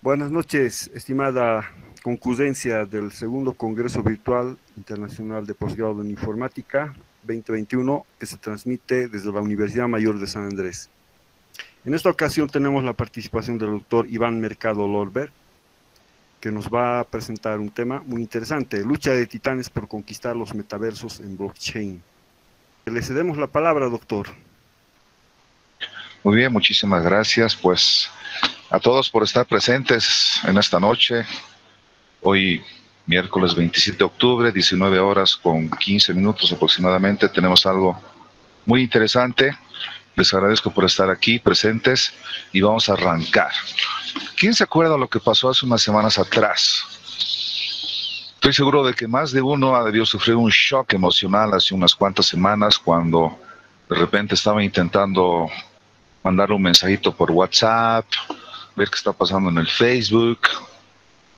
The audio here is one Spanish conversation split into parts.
Buenas noches, estimada concurrencia del segundo Congreso Virtual Internacional de Posgrado en Informática 2021, que se transmite desde la Universidad Mayor de San Andrés. En esta ocasión tenemos la participación del doctor Iván Mercado Lorber, que nos va a presentar un tema muy interesante: lucha de titanes por conquistar los metaversos en blockchain. Le cedemos la palabra, doctor. Muy bien, muchísimas gracias pues a todos por estar presentes en esta noche. Hoy, miércoles 27 de octubre, 19 horas con 15 minutos aproximadamente, tenemos algo muy interesante. Les agradezco por estar aquí presentes y vamos a arrancar. ¿Quién se acuerda de lo que pasó hace unas semanas atrás? Estoy seguro de que más de uno ha debido sufrir un shock emocional hace unas cuantas semanas cuando de repente estaba intentando mandar un mensajito por WhatsApp, ver qué está pasando en el Facebook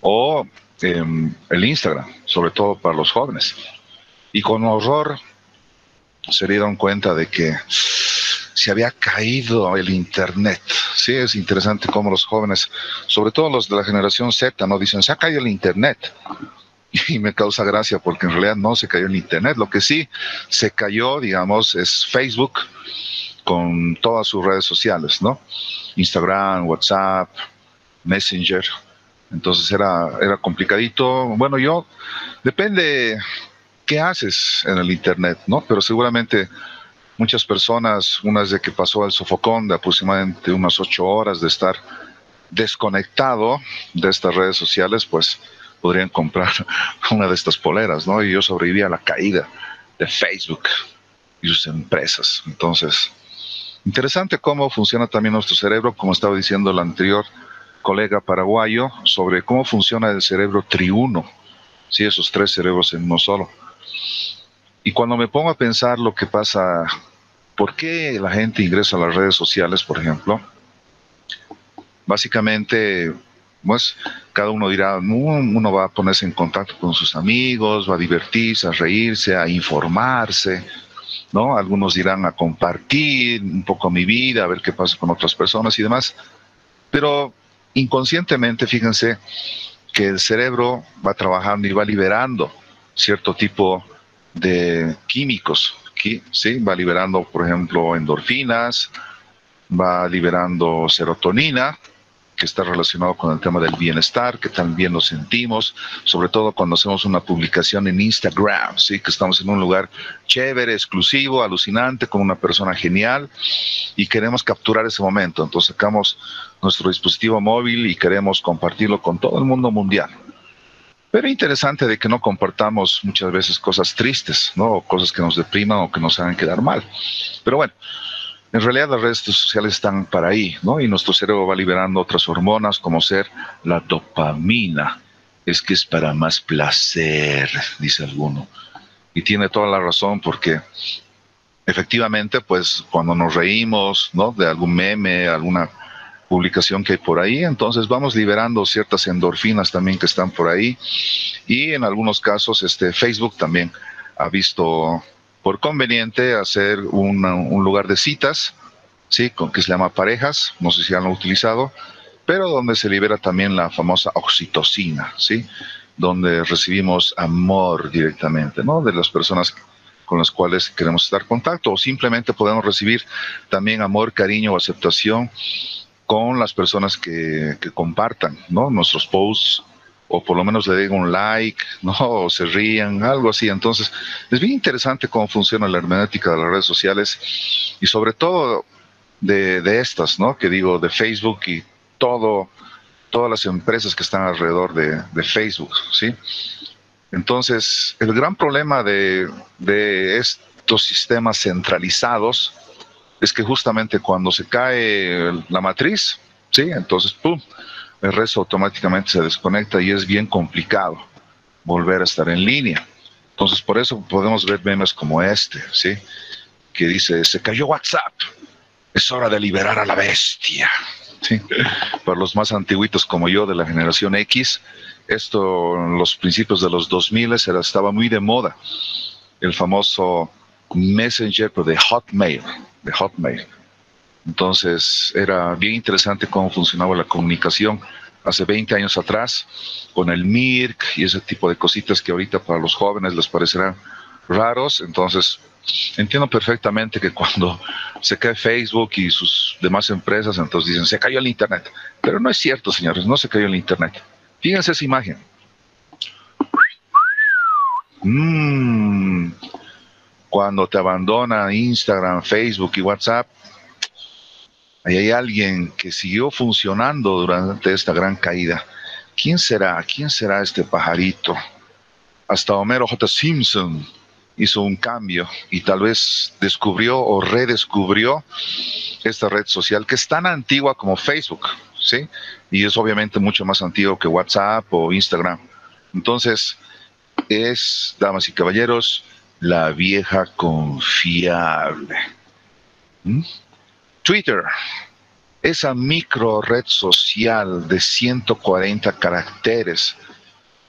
o el Instagram, sobre todo para los jóvenes. Y con horror se dieron cuenta de que se había caído el internet. Sí, es interesante cómo los jóvenes, sobre todo los de la generación Z, no dicen, se ha caído el internet. Y me causa gracia porque en realidad no se cayó el internet. Lo que sí se cayó, digamos, es Facebook con todas sus redes sociales, ¿no? Instagram, WhatsApp, Messenger. Entonces era complicadito. Bueno, depende qué haces en el internet, ¿no? Pero seguramente muchas personas, una vez de que pasó el sofocón de aproximadamente unas 8 horas de estar desconectado de estas redes sociales, pues podrían comprar una de estas poleras, ¿no? Y yo sobreviví a la caída de Facebook y sus empresas. Entonces, interesante cómo funciona también nuestro cerebro, como estaba diciendo el anterior colega paraguayo, sobre cómo funciona el cerebro triuno, ¿sí? Esos 3 cerebros en uno solo. Y cuando me pongo a pensar lo que pasa, ¿por qué la gente ingresa a las redes sociales, por ejemplo? Básicamente, pues, cada uno dirá, uno va a ponerse en contacto con sus amigos, va a divertirse, a reírse, a informarse, ¿no? Algunos dirán a compartir un poco mi vida, a ver qué pasa con otras personas y demás. Pero inconscientemente, fíjense que el cerebro va trabajando y va liberando cierto tipo de químicos, ¿sí? Va liberando, por ejemplo, endorfinas, va liberando serotonina, que está relacionado con el tema del bienestar, que también lo sentimos, sobre todo cuando hacemos una publicación en Instagram, ¿sí? Que estamos en un lugar chévere, exclusivo, alucinante, con una persona genial, y queremos capturar ese momento. Entonces sacamos nuestro dispositivo móvil y queremos compartirlo con todo el mundo mundial. Pero interesante de que no compartamos muchas veces cosas tristes, ¿no? O cosas que nos depriman o que nos hagan quedar mal. Pero bueno, en realidad las redes sociales están para ahí, ¿no? Y nuestro cerebro va liberando otras hormonas como ser la dopamina. Es que es para más placer, dice alguno. Y tiene toda la razón porque efectivamente, pues cuando nos reímos, ¿no? De algún meme, alguna publicación que hay por ahí, entonces vamos liberando ciertas endorfinas también que están por ahí. Y en algunos casos Facebook también ha visto por conveniente hacer un lugar de citas, ¿sí? Que se llama Parejas, no sé si han utilizado, pero donde se libera también la famosa oxitocina, ¿sí? Donde recibimos amor directamente, ¿no? De las personas con las cuales queremos estar en contacto, o simplemente podemos recibir también amor, cariño o aceptación con las personas que compartan, ¿no? Nuestros posts, o por lo menos le den un like, ¿no? O se rían, algo así. Entonces, es bien interesante cómo funciona la hermenéutica de las redes sociales y sobre todo de estas, ¿no? Que digo, de Facebook y todas las empresas que están alrededor de Facebook, ¿sí? Entonces, el gran problema de estos sistemas centralizados es que justamente cuando se cae la matriz, ¿sí? Entonces, ¡pum!, el resto automáticamente se desconecta y es bien complicado volver a estar en línea. Entonces, por eso podemos ver memes como este, ¿sí? Que dice, se cayó WhatsApp, es hora de liberar a la bestia, ¿sí? Para los más antiguitos como yo, de la generación X, esto en los principios de los 2000 estaba muy de moda, el famoso Messenger, pero de Hotmail. Entonces era bien interesante cómo funcionaba la comunicación hace 20 años atrás, con el Mirk y ese tipo de cositas que ahorita para los jóvenes les parecerán raros. Entonces, entiendo perfectamente que cuando se cae Facebook y sus demás empresas, entonces dicen, se cayó el Internet. Pero no es cierto, señores, no se cayó el Internet. Fíjense esa imagen. Cuando te abandona Instagram, Facebook y WhatsApp, ahí hay alguien que siguió funcionando durante esta gran caída. ¿Quién será? ¿Quién será este pajarito? Hasta Homero J. Simpson hizo un cambio y tal vez descubrió o redescubrió esta red social que es tan antigua como Facebook, ¿sí? Y es obviamente mucho más antiguo que WhatsApp o Instagram. Entonces, es, damas y caballeros, la vieja confiable. Twitter, esa micro red social de 140 caracteres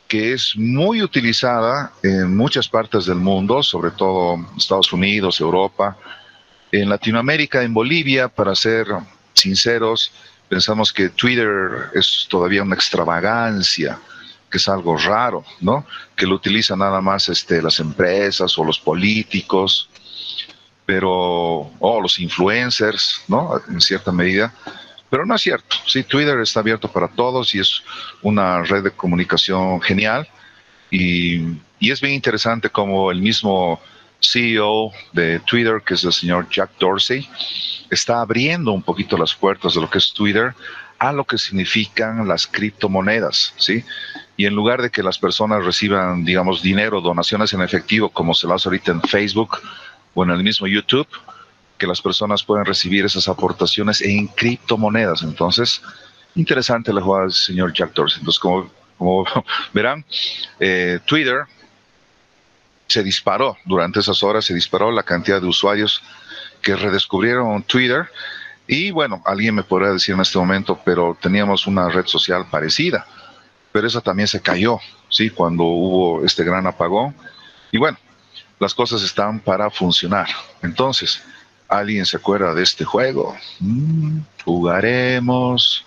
que es muy utilizada en muchas partes del mundo, sobre todo Estados Unidos, Europa, en Latinoamérica, en Bolivia, para ser sinceros, pensamos que Twitter es todavía una extravagancia, que es algo raro, ¿no? Que lo utilizan nada más las empresas o los políticos, o los influencers, ¿no? En cierta medida. Pero no es cierto. Sí, Twitter está abierto para todos y es una red de comunicación genial. Y es bien interesante como el mismo CEO de Twitter, que es el señor Jack Dorsey, está abriendo un poquito las puertas de lo que es Twitter a lo que significan las criptomonedas, ¿sí? Y en lugar de que las personas reciban, digamos, dinero, donaciones en efectivo, como se lo hace ahorita en Facebook o en el mismo YouTube, que las personas pueden recibir esas aportaciones en criptomonedas. Entonces, interesante la jugada del señor Jack Dorsey. Entonces, como verán, Twitter se disparó durante esas horas, se disparó la cantidad de usuarios que redescubrieron Twitter. Y bueno, alguien me podrá decir en este momento, pero teníamos una red social parecida, pero esa también se cayó, ¿sí? Cuando hubo este gran apagón. Y bueno, las cosas están para funcionar. Entonces, ¿alguien se acuerda de este juego? Jugaremos.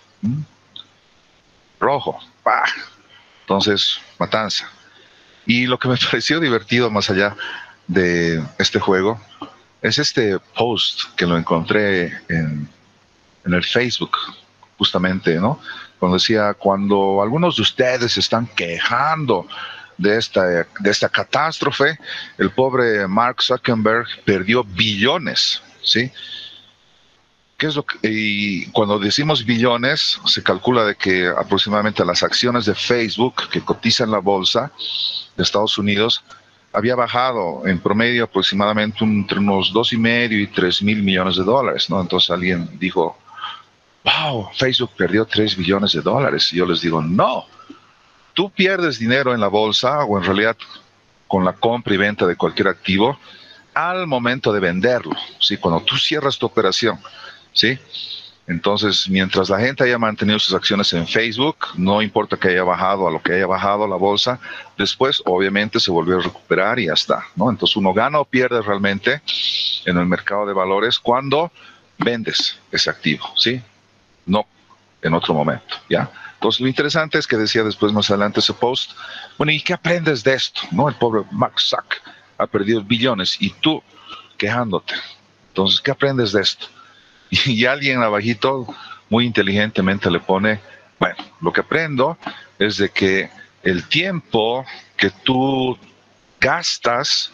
Rojo. ¡Pah! Entonces, matanza. Y lo que me pareció divertido más allá de este juego es este post que lo encontré en el Facebook, justamente, ¿no? Cuando decía, cuando algunos de ustedes se están quejando de esta catástrofe, el pobre Mark Zuckerberg perdió billones, ¿sí? ¿Qué es lo que, y cuando decimos billones, se calcula de que aproximadamente las acciones de Facebook que cotizan en la bolsa de Estados Unidos había bajado en promedio aproximadamente entre unos 2,5 y 3 mil millones de dólares, ¿no? Entonces alguien dijo, wow, Facebook perdió 3 billones de dólares. Y yo les digo, no, tú pierdes dinero en la bolsa o en realidad con la compra y venta de cualquier activo al momento de venderlo, ¿sí? Cuando tú cierras tu operación, ¿sí? Entonces, mientras la gente haya mantenido sus acciones en Facebook, no importa que haya bajado a lo que haya bajado la bolsa, después obviamente se volvió a recuperar y ya está, ¿no? Entonces uno gana o pierde realmente en el mercado de valores cuando vendes ese activo, ¿sí? No en otro momento, ¿ya? Entonces lo interesante es que decía después más adelante ese post, bueno, ¿y qué aprendes de esto? ¿No? El pobre Mark Zuck ha perdido billones y tú quejándote. Entonces, ¿qué aprendes de esto? Y alguien abajito muy inteligentemente le pone, bueno, lo que aprendo es de que el tiempo que tú gastas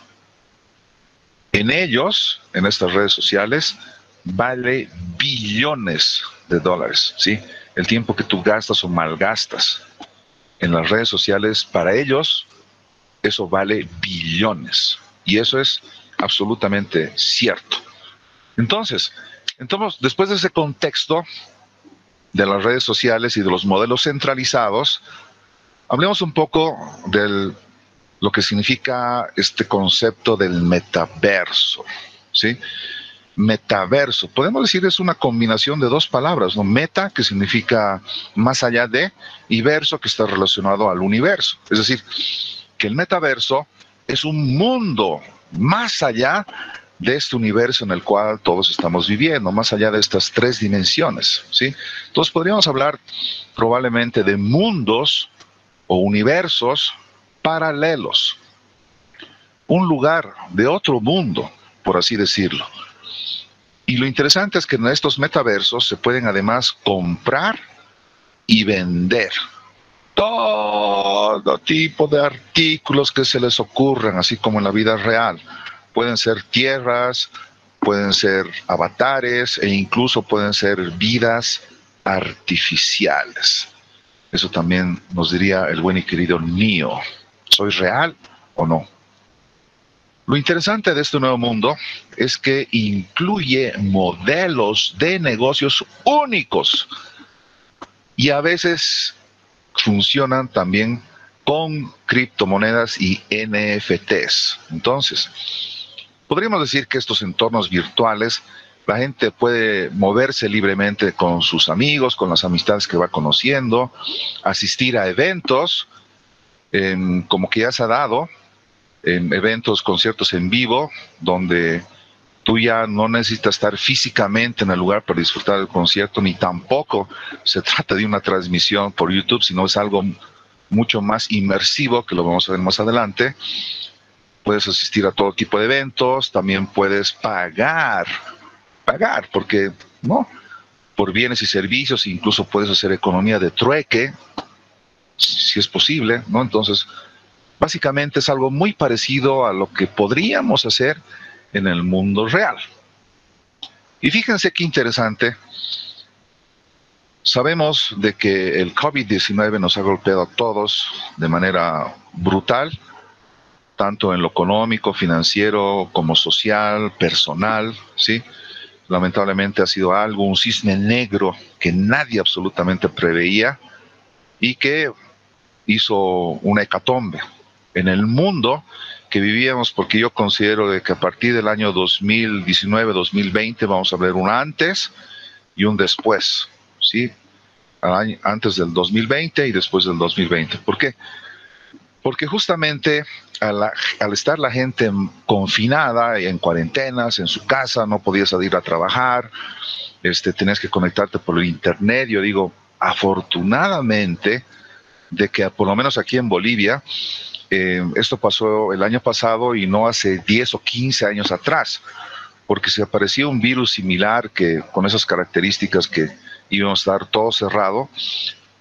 en ellos, en estas redes sociales, vale billones de dólares, ¿sí? El tiempo que tú gastas o malgastas en las redes sociales, para ellos, eso vale billones. Y eso es absolutamente cierto. Entonces, después de ese contexto de las redes sociales y de los modelos centralizados, hablemos un poco de lo que significa este concepto del metaverso, ¿sí? Metaverso, podemos decir, es una combinación de dos palabras, ¿no? Meta, que significa más allá de, y verso, que está relacionado al universo. Es decir, que el metaverso es un mundo más allá de este universo en el cual todos estamos viviendo, más allá de estas tres dimensiones, ¿sí? Entonces podríamos hablar probablemente de mundos o universos paralelos, un lugar de otro mundo, por así decirlo. Y lo interesante es que en estos metaversos se pueden además comprar y vender todo tipo de artículos que se les ocurran, así como en la vida real. Pueden ser tierras, pueden ser avatares e incluso pueden ser vidas artificiales. Eso también nos diría el buen y querido Neo. ¿Soy real o no? Lo interesante de este nuevo mundo es que incluye modelos de negocios únicos y a veces funcionan también con criptomonedas y NFTs. Entonces, podríamos decir que estos entornos virtuales, la gente puede moverse libremente con sus amigos, con las amistades que va conociendo, asistir a eventos, como que ya se ha dado, en eventos, conciertos en vivo, donde tú ya no necesitas estar físicamente en el lugar para disfrutar del concierto, ni tampoco se trata de una transmisión por YouTube, sino es algo mucho más inmersivo, que lo vamos a ver más adelante. Puedes asistir a todo tipo de eventos, también puedes pagar, porque, ¿no? Por bienes y servicios, incluso puedes hacer economía de trueque, si es posible, ¿no? Entonces, básicamente es algo muy parecido a lo que podríamos hacer en el mundo real. Y fíjense qué interesante. Sabemos de que el COVID-19 nos ha golpeado a todos de manera brutal, tanto en lo económico, financiero, como social, personal, ¿sí? Lamentablemente ha sido algo, un cisne negro que nadie absolutamente preveía y que hizo una hecatombe en el mundo que vivíamos, porque yo considero de que a partir del año 2019-2020 vamos a ver un antes y un después, ¿sí? Antes del 2020 y después del 2020. ¿Por qué? Porque justamente al estar la gente confinada, en cuarentenas, en su casa, no podías salir a trabajar, tenías que conectarte por el internet. Yo digo, afortunadamente, de que por lo menos aquí en Bolivia, esto pasó el año pasado y no hace 10 o 15 años atrás, porque si aparecía un virus similar que con esas características que íbamos a estar todo cerrado,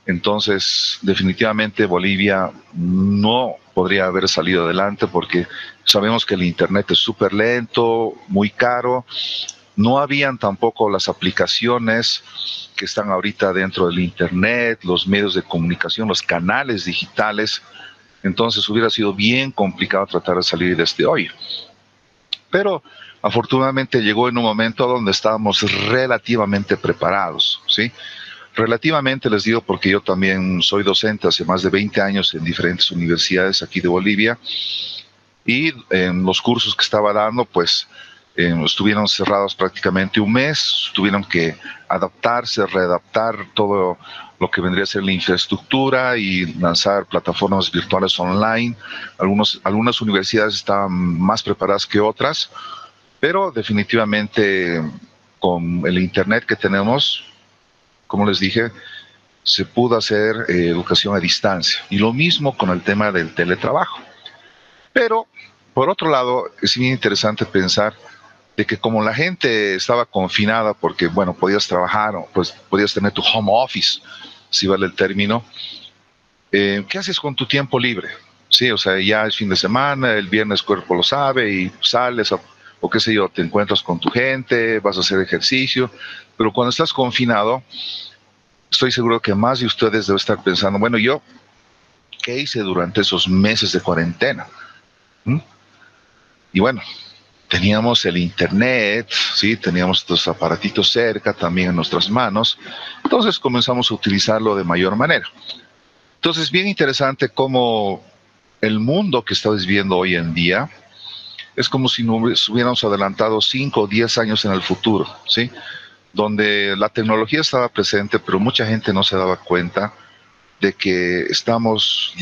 entonces definitivamente Bolivia no podría haber salido adelante, porque sabemos que el internet es súper lento, muy caro. No habían tampoco las aplicaciones que están ahorita dentro del internet, los medios de comunicación, los canales digitales. Entonces hubiera sido bien complicado tratar de salir de este hoyo. Pero afortunadamente llegó en un momento donde estábamos relativamente preparados, ¿sí? Relativamente les digo porque yo también soy docente hace más de 20 años en diferentes universidades aquí de Bolivia, y en los cursos que estaba dando, pues estuvieron cerrados prácticamente un mes, tuvieron que adaptarse, readaptar todo lo que vendría a ser la infraestructura y lanzar plataformas virtuales online. Algunas universidades estaban más preparadas que otras, pero definitivamente con el internet que tenemos, como les dije, se pudo hacer educación a distancia. Y lo mismo con el tema del teletrabajo. Pero, por otro lado, es bien interesante pensar de que como la gente estaba confinada porque, bueno, podías trabajar, pues podías tener tu home office, si vale el término, ¿qué haces con tu tiempo libre? Sí, o sea, ya es fin de semana, el viernes cuerpo lo sabe y sales o qué sé yo, te encuentras con tu gente, vas a hacer ejercicio, pero cuando estás confinado, estoy seguro que más de ustedes deben estar pensando, bueno, yo, ¿qué hice durante esos meses de cuarentena? Y bueno, teníamos el internet, ¿sí? Teníamos estos aparatitos cerca, también en nuestras manos, entonces comenzamos a utilizarlo de mayor manera. Entonces, bien interesante cómo el mundo que estamos viviendo hoy en día es como si nos hubiéramos adelantado 5 o 10 años en el futuro, ¿sí? Donde la tecnología estaba presente, pero mucha gente no se daba cuenta de que estamos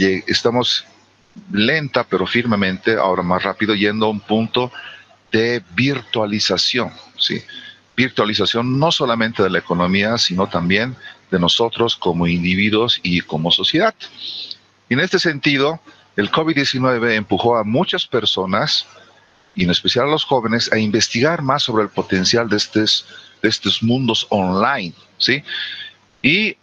lenta, pero firmemente, ahora más rápido, yendo a un punto de virtualización, ¿sí? Virtualización no solamente de la economía, sino también de nosotros como individuos y como sociedad. Y en este sentido, el COVID-19 empujó a muchas personas, y en especial a los jóvenes, a investigar más sobre el potencial de estos mundos online, ¿sí? Y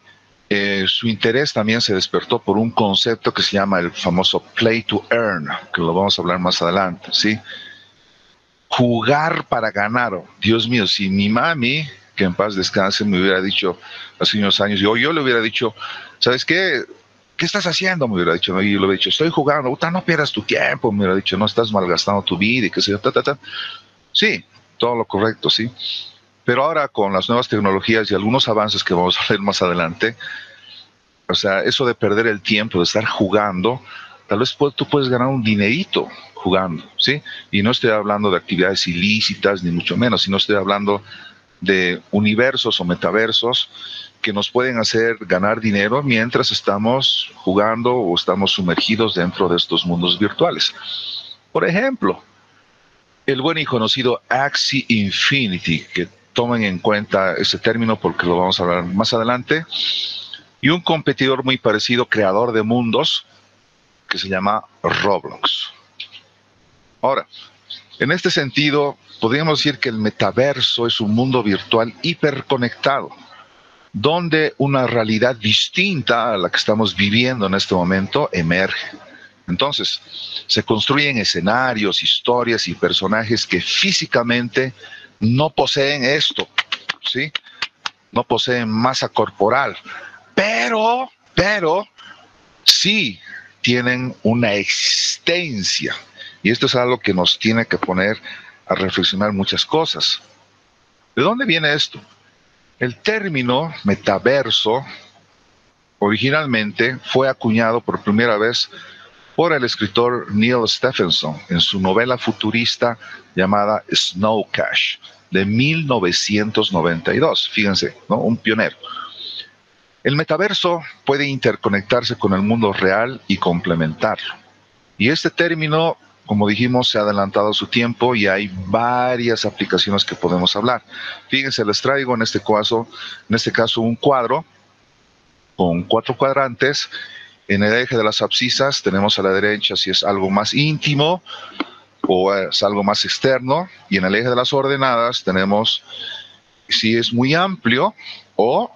su interés también se despertó por un concepto que se llama el famoso play to earn, que lo vamos a hablar más adelante, ¿sí? Jugar para ganar. Dios mío, si mi mami, que en paz descanse, me hubiera dicho hace unos años, yo le hubiera dicho, ¿sabes qué? ¿Qué estás haciendo? Me hubiera dicho, ¿no? Y yo le hubiera dicho, estoy jugando. Puta, no pierdas tu tiempo. Me hubiera dicho, no estás malgastando tu vida y qué sé yo, Sí, todo lo correcto, sí. Pero ahora con las nuevas tecnologías y algunos avances que vamos a ver más adelante, o sea, eso de perder el tiempo, de estar jugando, tal vez tú puedes ganar un dinerito jugando, ¿sí? Y no estoy hablando de actividades ilícitas, ni mucho menos, sino estoy hablando de universos o metaversos que nos pueden hacer ganar dinero mientras estamos jugando o estamos sumergidos dentro de estos mundos virtuales. Por ejemplo, el buen y conocido Axie Infinity, que tomen en cuenta ese término porque lo vamos a hablar más adelante, y un competidor muy parecido, creador de mundos, que se llama Roblox. Ahora, en este sentido, podríamos decir que el metaverso es un mundo virtual hiperconectado, donde una realidad distinta a la que estamos viviendo en este momento emerge. Entonces, se construyen escenarios, historias y personajes que físicamente no poseen esto, ¿sí? No poseen masa corporal, pero sí tienen una existencia. Y esto es algo que nos tiene que poner a reflexionar muchas cosas. ¿De dónde viene esto? El término metaverso originalmente fue acuñado por primera vez por el escritor Neil Stephenson en su novela futurista llamada Snow Crash de 1992. Fíjense, ¿no? Un pionero. El metaverso puede interconectarse con el mundo real y complementarlo. Y este término, como dijimos, se ha adelantado a su tiempo y hay varias aplicaciones que podemos hablar. Fíjense, les traigo en este caso un cuadro con 4 cuadrantes. En el eje de las abscisas tenemos a la derecha si es algo más íntimo o es algo más externo, y en el eje de las ordenadas tenemos si es muy amplio o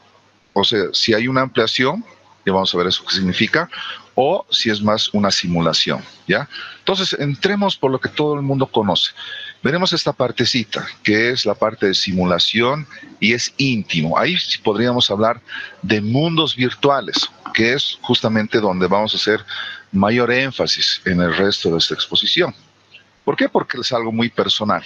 sea, si hay una ampliación, ya vamos a ver eso qué significa, o si es más una simulación, ¿ya? Entonces, entremos por lo que todo el mundo conoce. Veremos esta partecita, que es la parte de simulación y es íntimo. Ahí sí podríamos hablar de mundos virtuales, que es justamente donde vamos a hacer mayor énfasis en el resto de esta exposición. ¿Por qué? Porque es algo muy personal.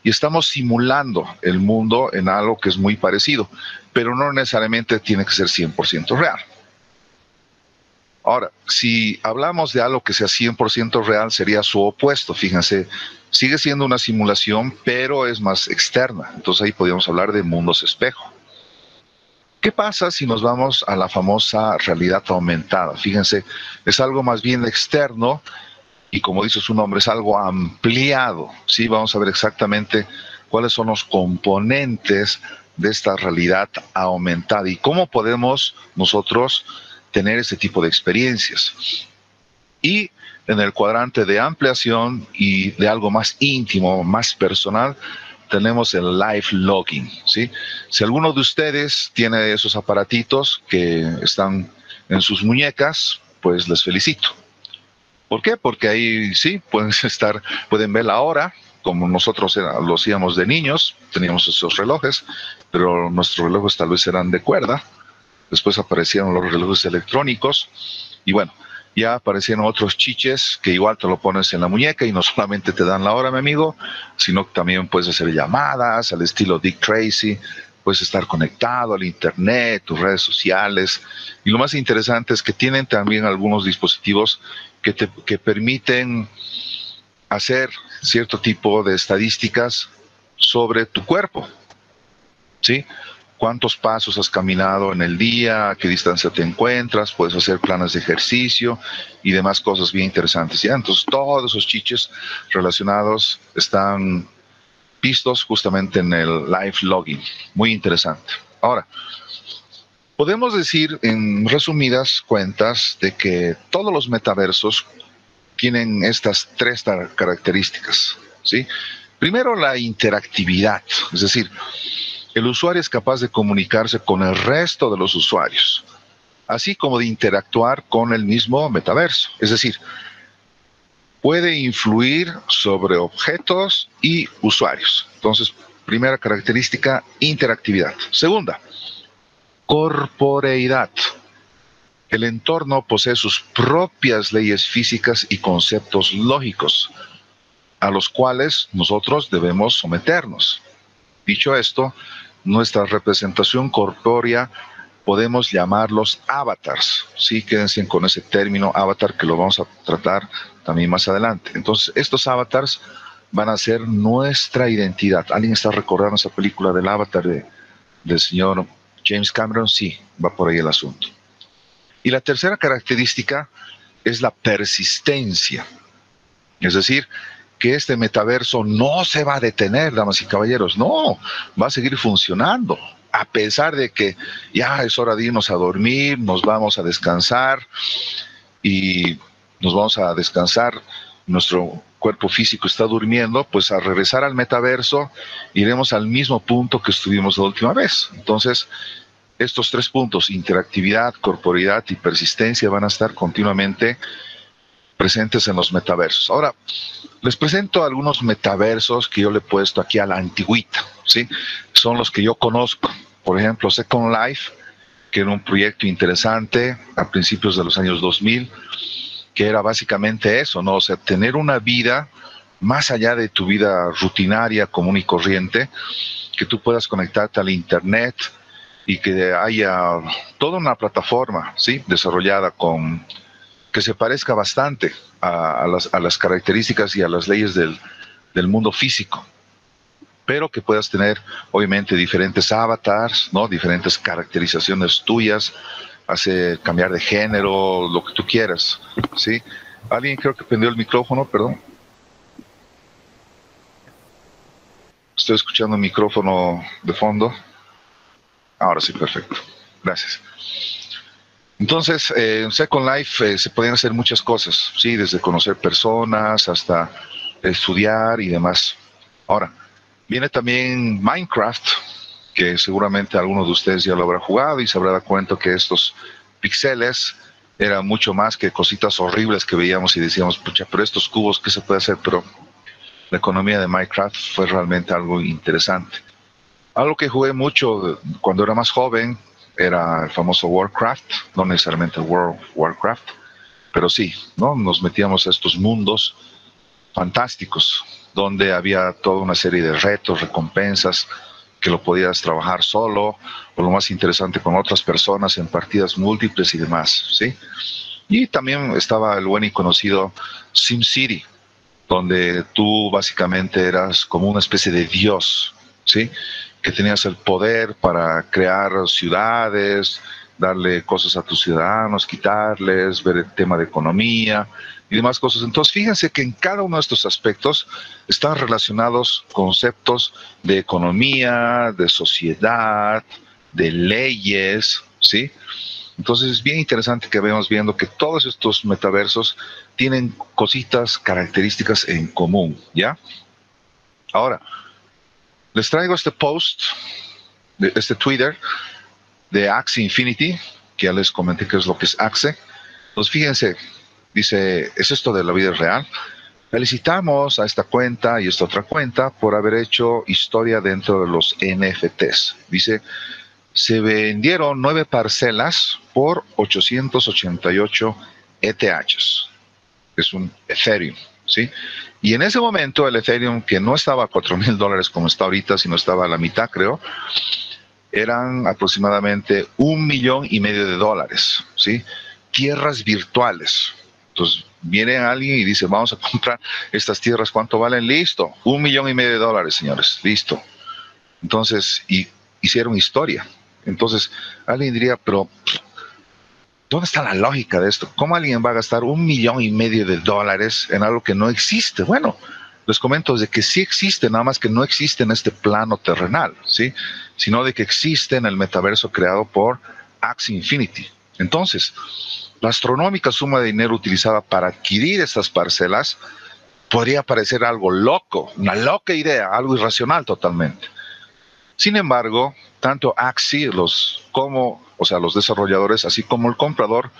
Y estamos simulando el mundo en algo que es muy parecido, pero no necesariamente tiene que ser 100% real. Ahora, si hablamos de algo que sea 100% real, sería su opuesto. Fíjense, sigue siendo una simulación, pero es más externa. Entonces ahí podríamos hablar de mundos espejo. ¿Qué pasa si nos vamos a la famosa realidad aumentada? Fíjense, es algo más bien externo y, como dice su nombre, es algo ampliado. ¿Sí? Vamos a ver exactamente cuáles son los componentes de esta realidad aumentada y cómo podemos nosotros tener este tipo de experiencias. Y en el cuadrante de ampliación y de algo más íntimo, más personal, tenemos el live logging, ¿sí? Si alguno de ustedes tiene esos aparatitos que están en sus muñecas, pues les felicito. ¿Por qué? Porque ahí sí pueden ver la hora, como nosotros lo hacíamos de niños, teníamos esos relojes, pero nuestros relojes tal vez eran de cuerda. Después aparecieron los relojes electrónicos y bueno, ya aparecieron otros chiches que igual te lo pones en la muñeca y no solamente te dan la hora, mi amigo, sino que también puedes hacer llamadas al estilo Dick Tracy, puedes estar conectado al internet, tus redes sociales, y lo más interesante es que tienen también algunos dispositivos que permiten hacer cierto tipo de estadísticas sobre tu cuerpo, ¿sí? Cuántos pasos has caminado en el día, a qué distancia te encuentras, puedes hacer planes de ejercicio y demás cosas bien interesantes, ¿ya? Entonces todos esos chiches relacionados están vistos justamente en el live logging. Muy interesante. Ahora, podemos decir en resumidas cuentas de que todos los metaversos tienen estas tres características, ¿sí? Primero, la interactividad, es decir, el usuario es capaz de comunicarse con el resto de los usuarios, así como de interactuar con el mismo metaverso, es decir, puede influir sobre objetos y usuarios. Entonces, primera característica, interactividad. Segunda, corporeidad. El entorno posee sus propias leyes físicas y conceptos lógicos, a los cuales nosotros debemos someternos. Dicho esto, nuestra representación corpórea podemos llamarlos avatars. Sí, quédense con ese término avatar que lo vamos a tratar también más adelante. Entonces, estos avatars van a ser nuestra identidad. ¿Alguien está recordando esa película del Avatar del señor James Cameron? Sí, va por ahí el asunto. Y la tercera característica es la persistencia. Es decir, que este metaverso no se va a detener, damas y caballeros. No, va a seguir funcionando. A pesar de que ya es hora de irnos a dormir, nos vamos a descansar y nos vamos a descansar, nuestro cuerpo físico está durmiendo, pues al regresar al metaverso iremos al mismo punto que estuvimos la última vez. Entonces, estos tres puntos, interactividad, corporeidad y persistencia, van a estar continuamente presentes en los metaversos. Ahora, les presento algunos metaversos que yo le he puesto aquí a la antigüita, ¿sí? Son los que yo conozco. Por ejemplo, Second Life, que era un proyecto interesante a principios de los años 2000, que era básicamente eso, ¿no? O sea, tener una vida más allá de tu vida rutinaria, común y corriente, que tú puedas conectarte al internet y que haya toda una plataforma, ¿sí?, desarrollada con que se parezca bastante a las características y a las leyes del mundo físico, pero que puedas tener obviamente diferentes avatars, ¿no?, diferentes caracterizaciones tuyas, hace cambiar de género, lo que tú quieras, ¿sí? Alguien creo que prendió el micrófono, perdón. Estoy escuchando el micrófono de fondo. Ahora sí, perfecto. Gracias. Entonces, en Second Life se podían hacer muchas cosas, ¿sí? Desde conocer personas hasta estudiar y demás. Ahora, viene también Minecraft, que seguramente alguno de ustedes ya lo habrá jugado y se habrá dado cuenta que estos píxeles eran mucho más que cositas horribles que veíamos y decíamos, pucha, pero estos cubos, ¿qué se puede hacer? Pero la economía de Minecraft fue realmente algo interesante. Algo que jugué mucho cuando era más joven era el famoso Warcraft, no necesariamente World of Warcraft, pero sí, ¿no? Nos metíamos a estos mundos fantásticos, donde había toda una serie de retos, recompensas, que lo podías trabajar solo, o lo más interesante, con otras personas en partidas múltiples y demás, ¿sí? Y también estaba el buen y conocido SimCity, donde tú básicamente eras como una especie de dios, ¿sí?, que tenías el poder para crear ciudades, darle cosas a tus ciudadanos, quitarles, ver el tema de economía y demás cosas. Entonces, fíjense que en cada uno de estos aspectos están relacionados conceptos de economía, de sociedad, de leyes, ¿sí? Entonces, es bien interesante que veamos viendo que todos estos metaversos tienen cositas, características en común, ¿ya? Ahora, les traigo este post, este Twitter de Axie Infinity, que ya les comenté qué es lo que es Axie. Entonces, fíjense, dice, ¿es esto de la vida real? Felicitamos a esta cuenta y esta otra cuenta por haber hecho historia dentro de los NFTs. Dice, se vendieron 9 parcelas por 888 ETHs. Es un Ethereum, ¿sí? Y en ese momento el Ethereum, que no estaba a $4,000 como está ahorita, sino estaba a la mitad, creo, eran aproximadamente $1,500,000, ¿sí? Tierras virtuales. Entonces viene alguien y dice, vamos a comprar estas tierras, ¿cuánto valen? Listo, $1,500,000, señores, listo. Entonces, y hicieron historia. Entonces, alguien diría, pero ¿dónde está la lógica de esto? ¿Cómo alguien va a gastar $1,500,000 en algo que no existe? Bueno, les comento de que sí existe, nada más que no existe en este plano terrenal, ¿sí? Sino de que existe en el metaverso creado por Axie Infinity. Entonces, la astronómica suma de dinero utilizada para adquirir estas parcelas podría parecer algo loco, una loca idea, algo irracional totalmente. Sin embargo, tanto Axie, los desarrolladores, así como el comprador,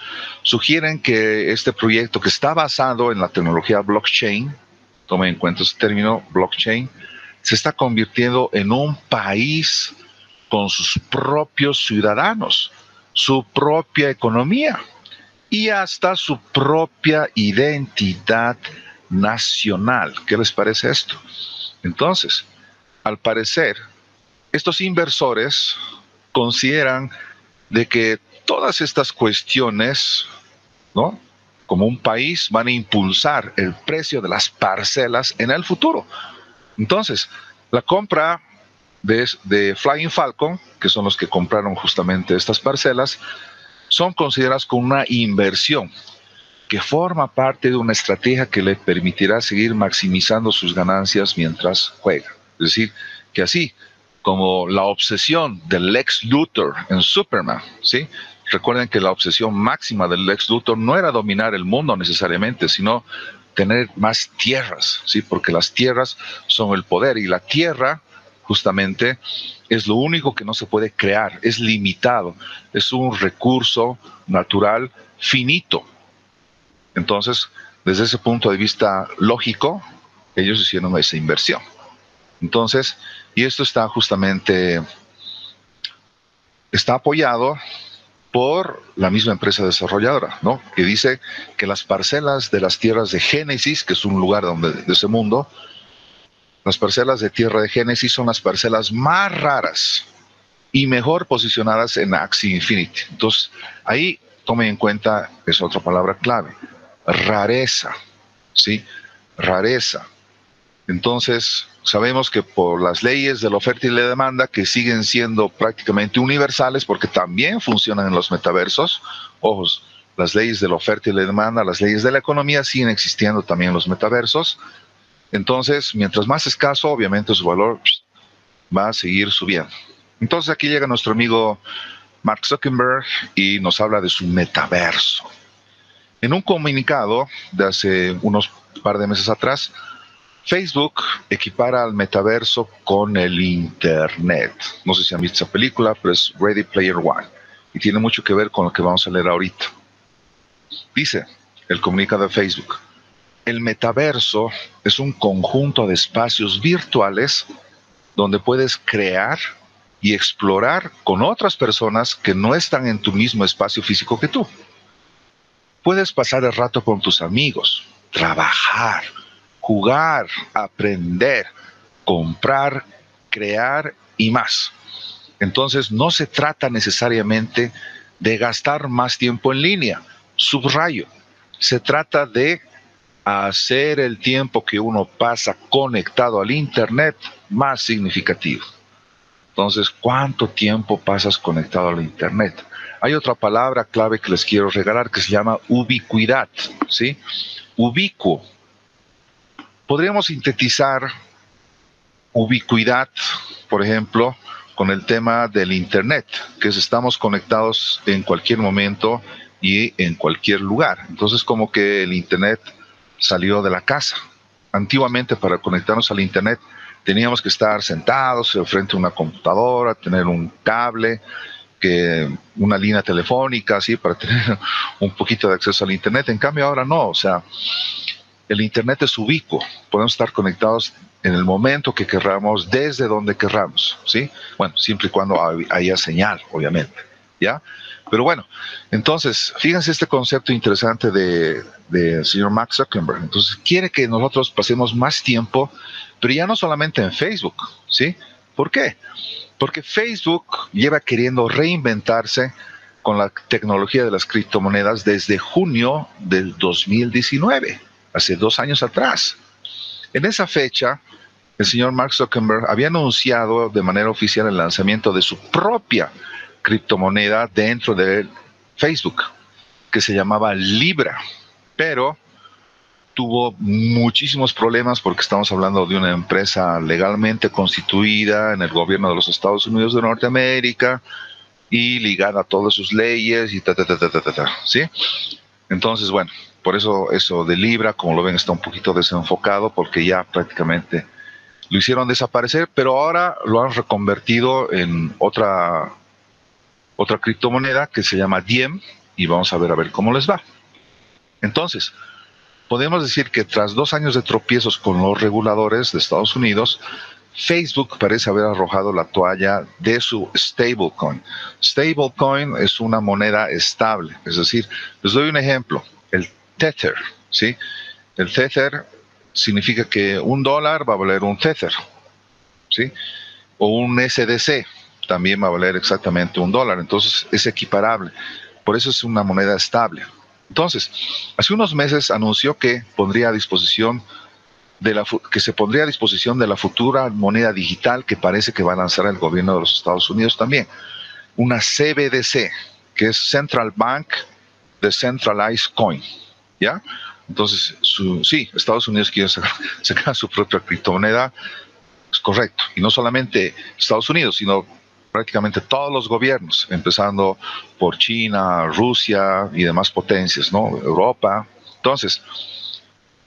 sugieren que este proyecto, que está basado en la tecnología blockchain, tomen en cuenta ese término, blockchain, se está convirtiendo en un país con sus propios ciudadanos, su propia economía y hasta su propia identidad nacional. ¿Qué les parece esto? Entonces, al parecer, estos inversores consideran de que todas estas cuestiones, ¿no?, como un país, van a impulsar el precio de las parcelas en el futuro. Entonces, la compra de Flying Falcon, que son los que compraron justamente estas parcelas, son consideradas como una inversión que forma parte de una estrategia que le permitirá seguir maximizando sus ganancias mientras juega. Es decir, que así como la obsesión del Lex Luthor en Superman, ¿sí? Recuerden que la obsesión máxima del Lex Luthor no era dominar el mundo necesariamente, sino tener más tierras, ¿sí? Porque las tierras son el poder, y la tierra justamente es lo único que no se puede crear, es limitado, es un recurso natural finito. Entonces, desde ese punto de vista lógico, ellos hicieron esa inversión. Entonces, y esto está justamente, está apoyado por la misma empresa desarrolladora, ¿no?, que dice que las parcelas de las tierras de Génesis, que es un lugar de ese mundo, las parcelas de tierra de Génesis son las parcelas más raras y mejor posicionadas en Axie Infinity. Entonces, ahí tomen en cuenta, es otra palabra clave, rareza, ¿sí? Rareza. Entonces, sabemos que por las leyes de la oferta y la demanda, que siguen siendo prácticamente universales porque también funcionan en los metaversos, ojos, las leyes de la oferta y la demanda, las leyes de la economía siguen existiendo también en los metaversos. Entonces, mientras más escaso, obviamente su valor va a seguir subiendo. Entonces, aquí llega nuestro amigo Mark Zuckerberg y nos habla de su metaverso. En un comunicado de hace unos par de meses atrás, Facebook equipara al metaverso con el Internet. No sé si han visto esa película, pero es Ready Player One y tiene mucho que ver con lo que vamos a leer ahorita. Dice el comunicado de Facebook: el metaverso es un conjunto de espacios virtuales donde puedes crear y explorar con otras personas que no están en tu mismo espacio físico que tú. Puedes pasar el rato con tus amigos, trabajar, jugar, aprender, comprar, crear y más. Entonces, no se trata necesariamente de gastar más tiempo en línea. Subrayo, se trata de hacer el tiempo que uno pasa conectado al Internet más significativo. Entonces, ¿cuánto tiempo pasas conectado al Internet? Hay otra palabra clave que les quiero regalar que se llama ubicuidad, ¿sí? Ubicuo. Podríamos sintetizar ubicuidad, por ejemplo, con el tema del Internet, que es estamos conectados en cualquier momento y en cualquier lugar. Entonces, como que el Internet salió de la casa. Antiguamente, para conectarnos al Internet, teníamos que estar sentados frente a una computadora, tener un cable, una línea telefónica, así, para tener un poquito de acceso al Internet. En cambio, ahora no, o sea, el Internet es ubicuo. Podemos estar conectados en el momento que querramos, desde donde querramos, ¿sí? Bueno, siempre y cuando haya señal, obviamente, ¿ya? Pero bueno, entonces, fíjense este concepto interesante del señor Mark Zuckerberg. Entonces, quiere que nosotros pasemos más tiempo, pero ya no solamente en Facebook, ¿sí? ¿Por qué? Porque Facebook lleva queriendo reinventarse con la tecnología de las criptomonedas desde junio del 2019, hace 2 años atrás. En esa fecha, el señor Mark Zuckerberg había anunciado de manera oficial el lanzamiento de su propia criptomoneda dentro de Facebook, que se llamaba Libra. Pero tuvo muchísimos problemas porque estamos hablando de una empresa legalmente constituida en el gobierno de los Estados Unidos de Norteamérica y ligada a todas sus leyes y ¿sí? Entonces, bueno, por eso de Libra, como lo ven, está un poquito desenfocado porque ya prácticamente lo hicieron desaparecer, pero ahora lo han reconvertido en otra criptomoneda que se llama Diem y vamos a ver cómo les va. Entonces, podemos decir que tras 2 años de tropiezos con los reguladores de Estados Unidos, Facebook parece haber arrojado la toalla de su stablecoin. Stablecoin es una moneda estable, es decir, les doy un ejemplo, el Tether, ¿sí? El Tether significa que $1 va a valer un Tether, ¿sí? O un SDC también va a valer exactamente $1, entonces es equiparable, por eso es una moneda estable. Entonces, hace unos meses anunció que se pondría a disposición de la futura moneda digital que parece que va a lanzar el gobierno de los Estados Unidos también, una CBDC, que es Central Bank Decentralized Coin, ¿ya? Entonces, sí, Estados Unidos quiere sacar su propia criptomoneda, es correcto, y no solamente Estados Unidos, sino prácticamente todos los gobiernos, empezando por China, Rusia y demás potencias, ¿no? Europa. Entonces,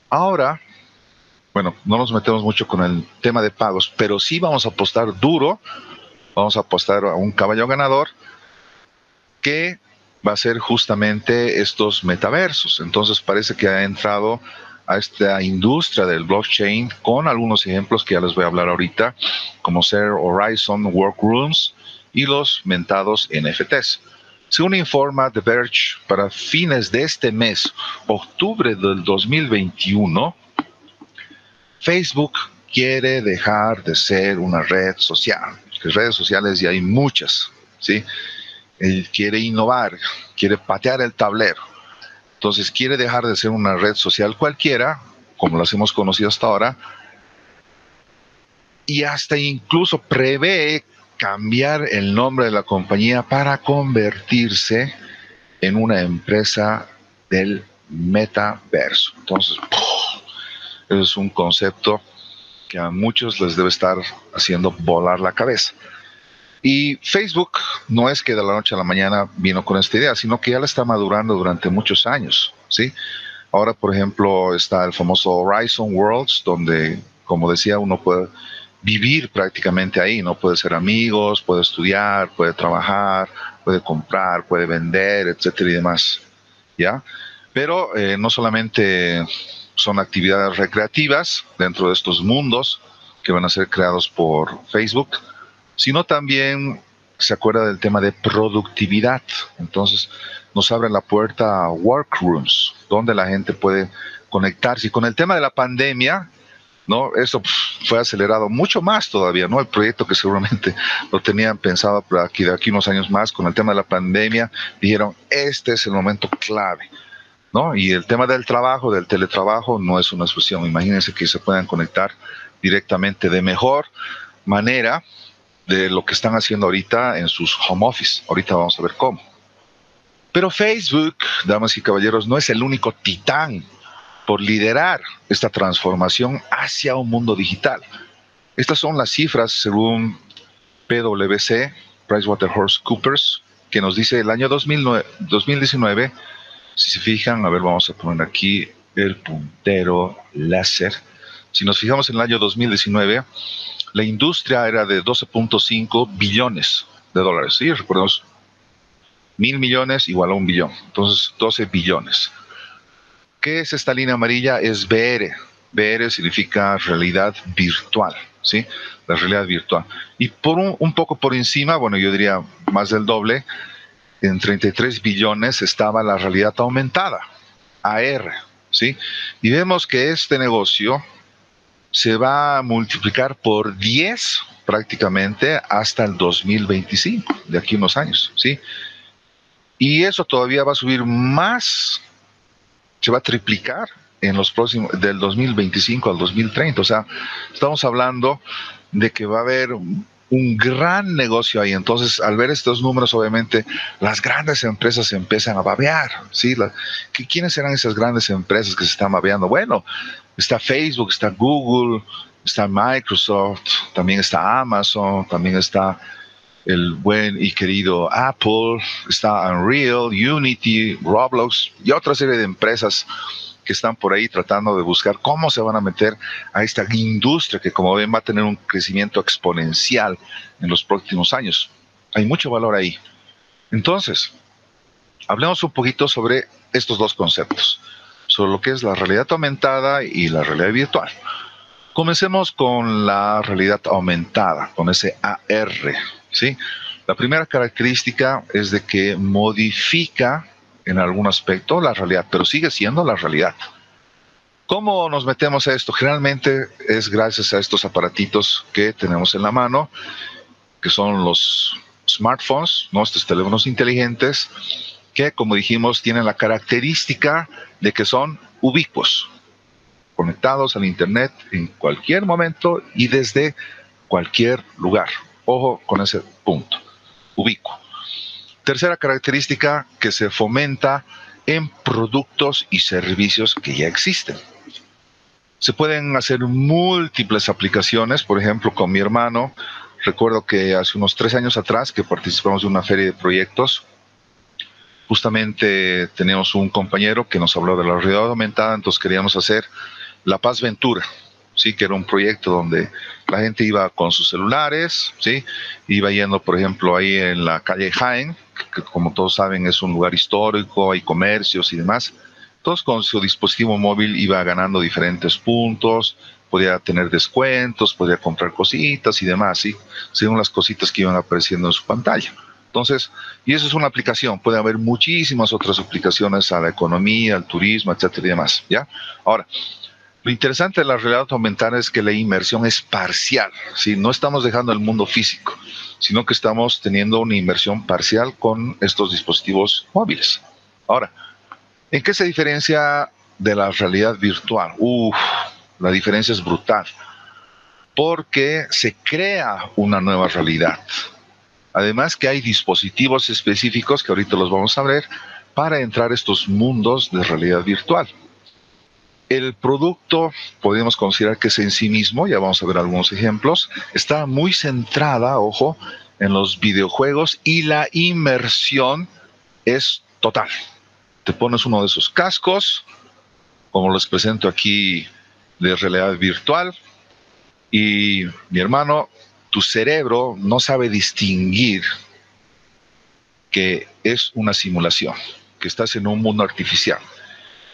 ahora, bueno, no nos metemos mucho con el tema de pagos, pero sí vamos a apostar duro, vamos a apostar a un caballo ganador que va a ser justamente estos metaversos. Entonces parece que ha entrado a esta industria del blockchain con algunos ejemplos que ya les voy a hablar ahorita, como ser Horizon Workrooms y los mentados NFTs. Según informa The Verge, para fines de este mes, octubre del 2021, Facebook quiere dejar de ser una red social. Que redes sociales ya hay muchas, ¿sí? Él quiere innovar, quiere patear el tablero. Entonces quiere dejar de ser una red social cualquiera, como las hemos conocido hasta ahora, y hasta incluso prevé cambiar el nombre de la compañía para convertirse en una empresa del metaverso. Entonces, eso es un concepto que a muchos les debe estar haciendo volar la cabeza. Y Facebook no es que de la noche a la mañana vino con esta idea, sino que ya la está madurando durante muchos años, ¿sí? Ahora, por ejemplo, está el famoso Horizon Worlds, donde, como decía, uno puede vivir prácticamente ahí, ¿no? Puede ser amigos, puede estudiar, puede trabajar, puede comprar, puede vender, etcétera y demás, ¿ya? Pero no solamente son actividades recreativas dentro de estos mundos que van a ser creados por Facebook, sino también se acuerda del tema de productividad. Entonces nos abre la puerta a workrooms, donde la gente puede conectarse. Y con el tema de la pandemia, ¿no? Eso fue acelerado mucho más todavía, ¿no? El proyecto que seguramente lo tenían pensado de aquí unos años más, con el tema de la pandemia, dijeron, este es el momento clave, ¿no? Y el tema del trabajo, del teletrabajo, no es una excepción. Imagínense que se puedan conectar directamente de mejor manera de lo que están haciendo ahorita en sus home office. Ahorita vamos a ver cómo. Pero Facebook, damas y caballeros, no es el único titán por liderar esta transformación hacia un mundo digital. Estas son las cifras según PwC, PricewaterhouseCoopers, que nos dice el año 2019, si se fijan, a ver, vamos a poner aquí el puntero láser. Si nos fijamos en el año 2019, la industria era de 12.5 billones de dólares. Sí, recordemos, 1.000 millones igual a 1 billón. Entonces, 12 billones. ¿Qué es esta línea amarilla? Es VR. VR significa realidad virtual, ¿sí? La realidad virtual. Y por un poco por encima, bueno, yo diría más del doble, en 33 billones estaba la realidad aumentada, AR, ¿sí? Y vemos que este negocio se va a multiplicar por 10 prácticamente hasta el 2025, de aquí a unos años, ¿sí? Y eso todavía va a subir más, se va a triplicar en los próximos, del 2025 al 2030. O sea, estamos hablando de que va a haber un gran negocio ahí. Entonces, al ver estos números, obviamente, las grandes empresas se empiezan a babear, ¿sí? ¿Quiénes serán esas grandes empresas que se están babeando? Bueno, está Facebook, está Google, está Microsoft, también está Amazon, también está el buen y querido Apple, está Unreal, Unity, Roblox y otra serie de empresas que están por ahí tratando de buscar cómo se van a meter a esta industria que, como ven, va a tener un crecimiento exponencial en los próximos años. Hay mucho valor ahí. Entonces, hablemos un poquito sobre estos dos conceptos, sobre lo que es la realidad aumentada y la realidad virtual. Comencemos con la realidad aumentada, con ese AR, ¿sí? La primera característica es de que modifica en algún aspecto la realidad, pero sigue siendo la realidad. ¿Cómo nos metemos a esto? Generalmente es gracias a estos aparatitos que tenemos en la mano, que son los smartphones, ¿no? Estos teléfonos inteligentes, que, como dijimos, tienen la característica de que son ubicuos, conectados al internet en cualquier momento y desde cualquier lugar. Ojo con ese punto, ubicuo. Tercera característica, que se fomenta en productos y servicios que ya existen. Se pueden hacer múltiples aplicaciones. Por ejemplo, con mi hermano, recuerdo que hace unos 3 años atrás que participamos de una feria de proyectos, justamente teníamos un compañero que nos habló de la realidad aumentada, entonces queríamos hacer La Paz Ventura, ¿sí? Que era un proyecto donde la gente iba con sus celulares, ¿sí? Iba yendo, por ejemplo, ahí en la calle Jaén, que como todos saben es un lugar histórico, hay comercios y demás. Entonces con su dispositivo móvil iba ganando diferentes puntos, podía tener descuentos, podía comprar cositas y demás, ¿sí? Según las cositas que iban apareciendo en su pantalla. Entonces, y eso es una aplicación, puede haber muchísimas otras aplicaciones a la economía, al turismo, etcétera y demás, ¿ya? Ahora, lo interesante de la realidad aumentada es que la inmersión es parcial, ¿sí? No estamos dejando el mundo físico, sino que estamos teniendo una inmersión parcial con estos dispositivos móviles. Ahora, ¿en qué se diferencia de la realidad virtual? La diferencia es brutal, porque se crea una nueva realidad. Además que hay dispositivos específicos, que ahorita los vamos a ver, para entrar a estos mundos de realidad virtual. El producto, podemos considerar que es en sí mismo, ya vamos a ver algunos ejemplos, está muy centrada, ojo, en los videojuegos y la inmersión es total. Te pones uno de esos cascos, como les presento aquí, de realidad virtual, y mi hermano, tu cerebro no sabe distinguir que es una simulación, que estás en un mundo artificial.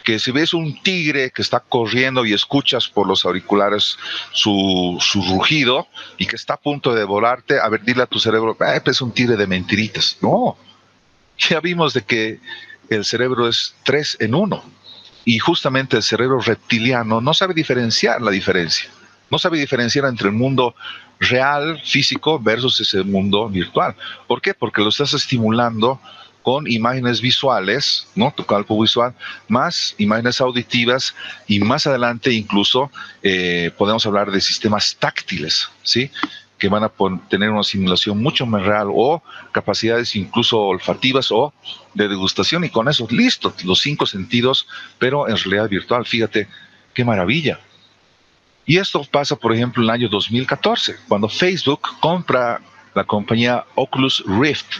Que si ves un tigre que está corriendo y escuchas por los auriculares su rugido y que está a punto de volarte, a ver, dile a tu cerebro, es un tigre de mentiritas. No, ya vimos de que el cerebro es 3 en 1 y justamente el cerebro reptiliano no sabe diferenciar la diferencia. No sabe diferenciar entre el mundo real, físico, versus ese mundo virtual. ¿Por qué? Porque lo estás estimulando con imágenes visuales, ¿no? Tu campo visual, más imágenes auditivas y más adelante incluso podemos hablar de sistemas táctiles, ¿sí? Que van a tener una simulación mucho más real o capacidades incluso olfativas o de degustación y con eso, listo, los 5 sentidos, pero en realidad virtual, fíjate, qué maravilla. Y esto pasa, por ejemplo, en el año 2014, cuando Facebook compra la compañía Oculus Rift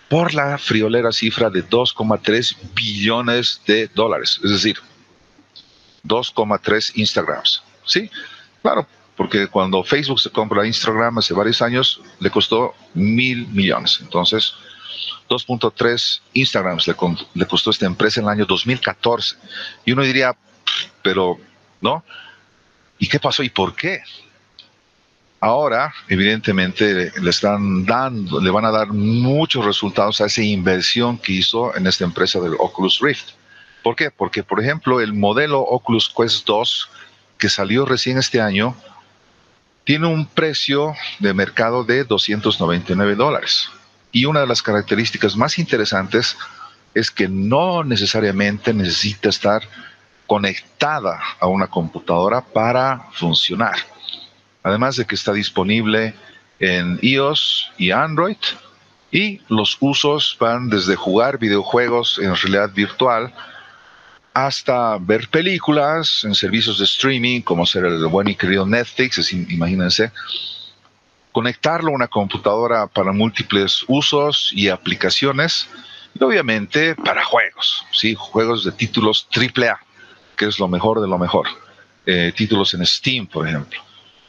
por la friolera cifra de 2,3 billones de dólares, es decir, 2,3 Instagrams, ¿sí? Claro, porque cuando Facebook se compra Instagram hace varios años, le costó 1.000 millones. Entonces, 2,3 Instagrams le costó a esta empresa en el año 2014. Y uno diría, pero, ¿no? ¿Y qué pasó y por qué? Ahora, evidentemente, le van a dar muchos resultados a esa inversión que hizo en esta empresa del Oculus Rift. ¿Por qué? Porque, por ejemplo, el modelo Oculus Quest 2, que salió recién este año, tiene un precio de mercado de $299. Y una de las características más interesantes es que no necesariamente necesita estar conectada a una computadora para funcionar. Además de que está disponible en iOS y Android, y los usos van desde jugar videojuegos en realidad virtual hasta ver películas en servicios de streaming, como ser el buen y querido Netflix, imagínense, conectarlo a una computadora para múltiples usos y aplicaciones, y obviamente para juegos, ¿sí? Juegos de títulos AAA, que es lo mejor de lo mejor. Títulos en Steam, por ejemplo.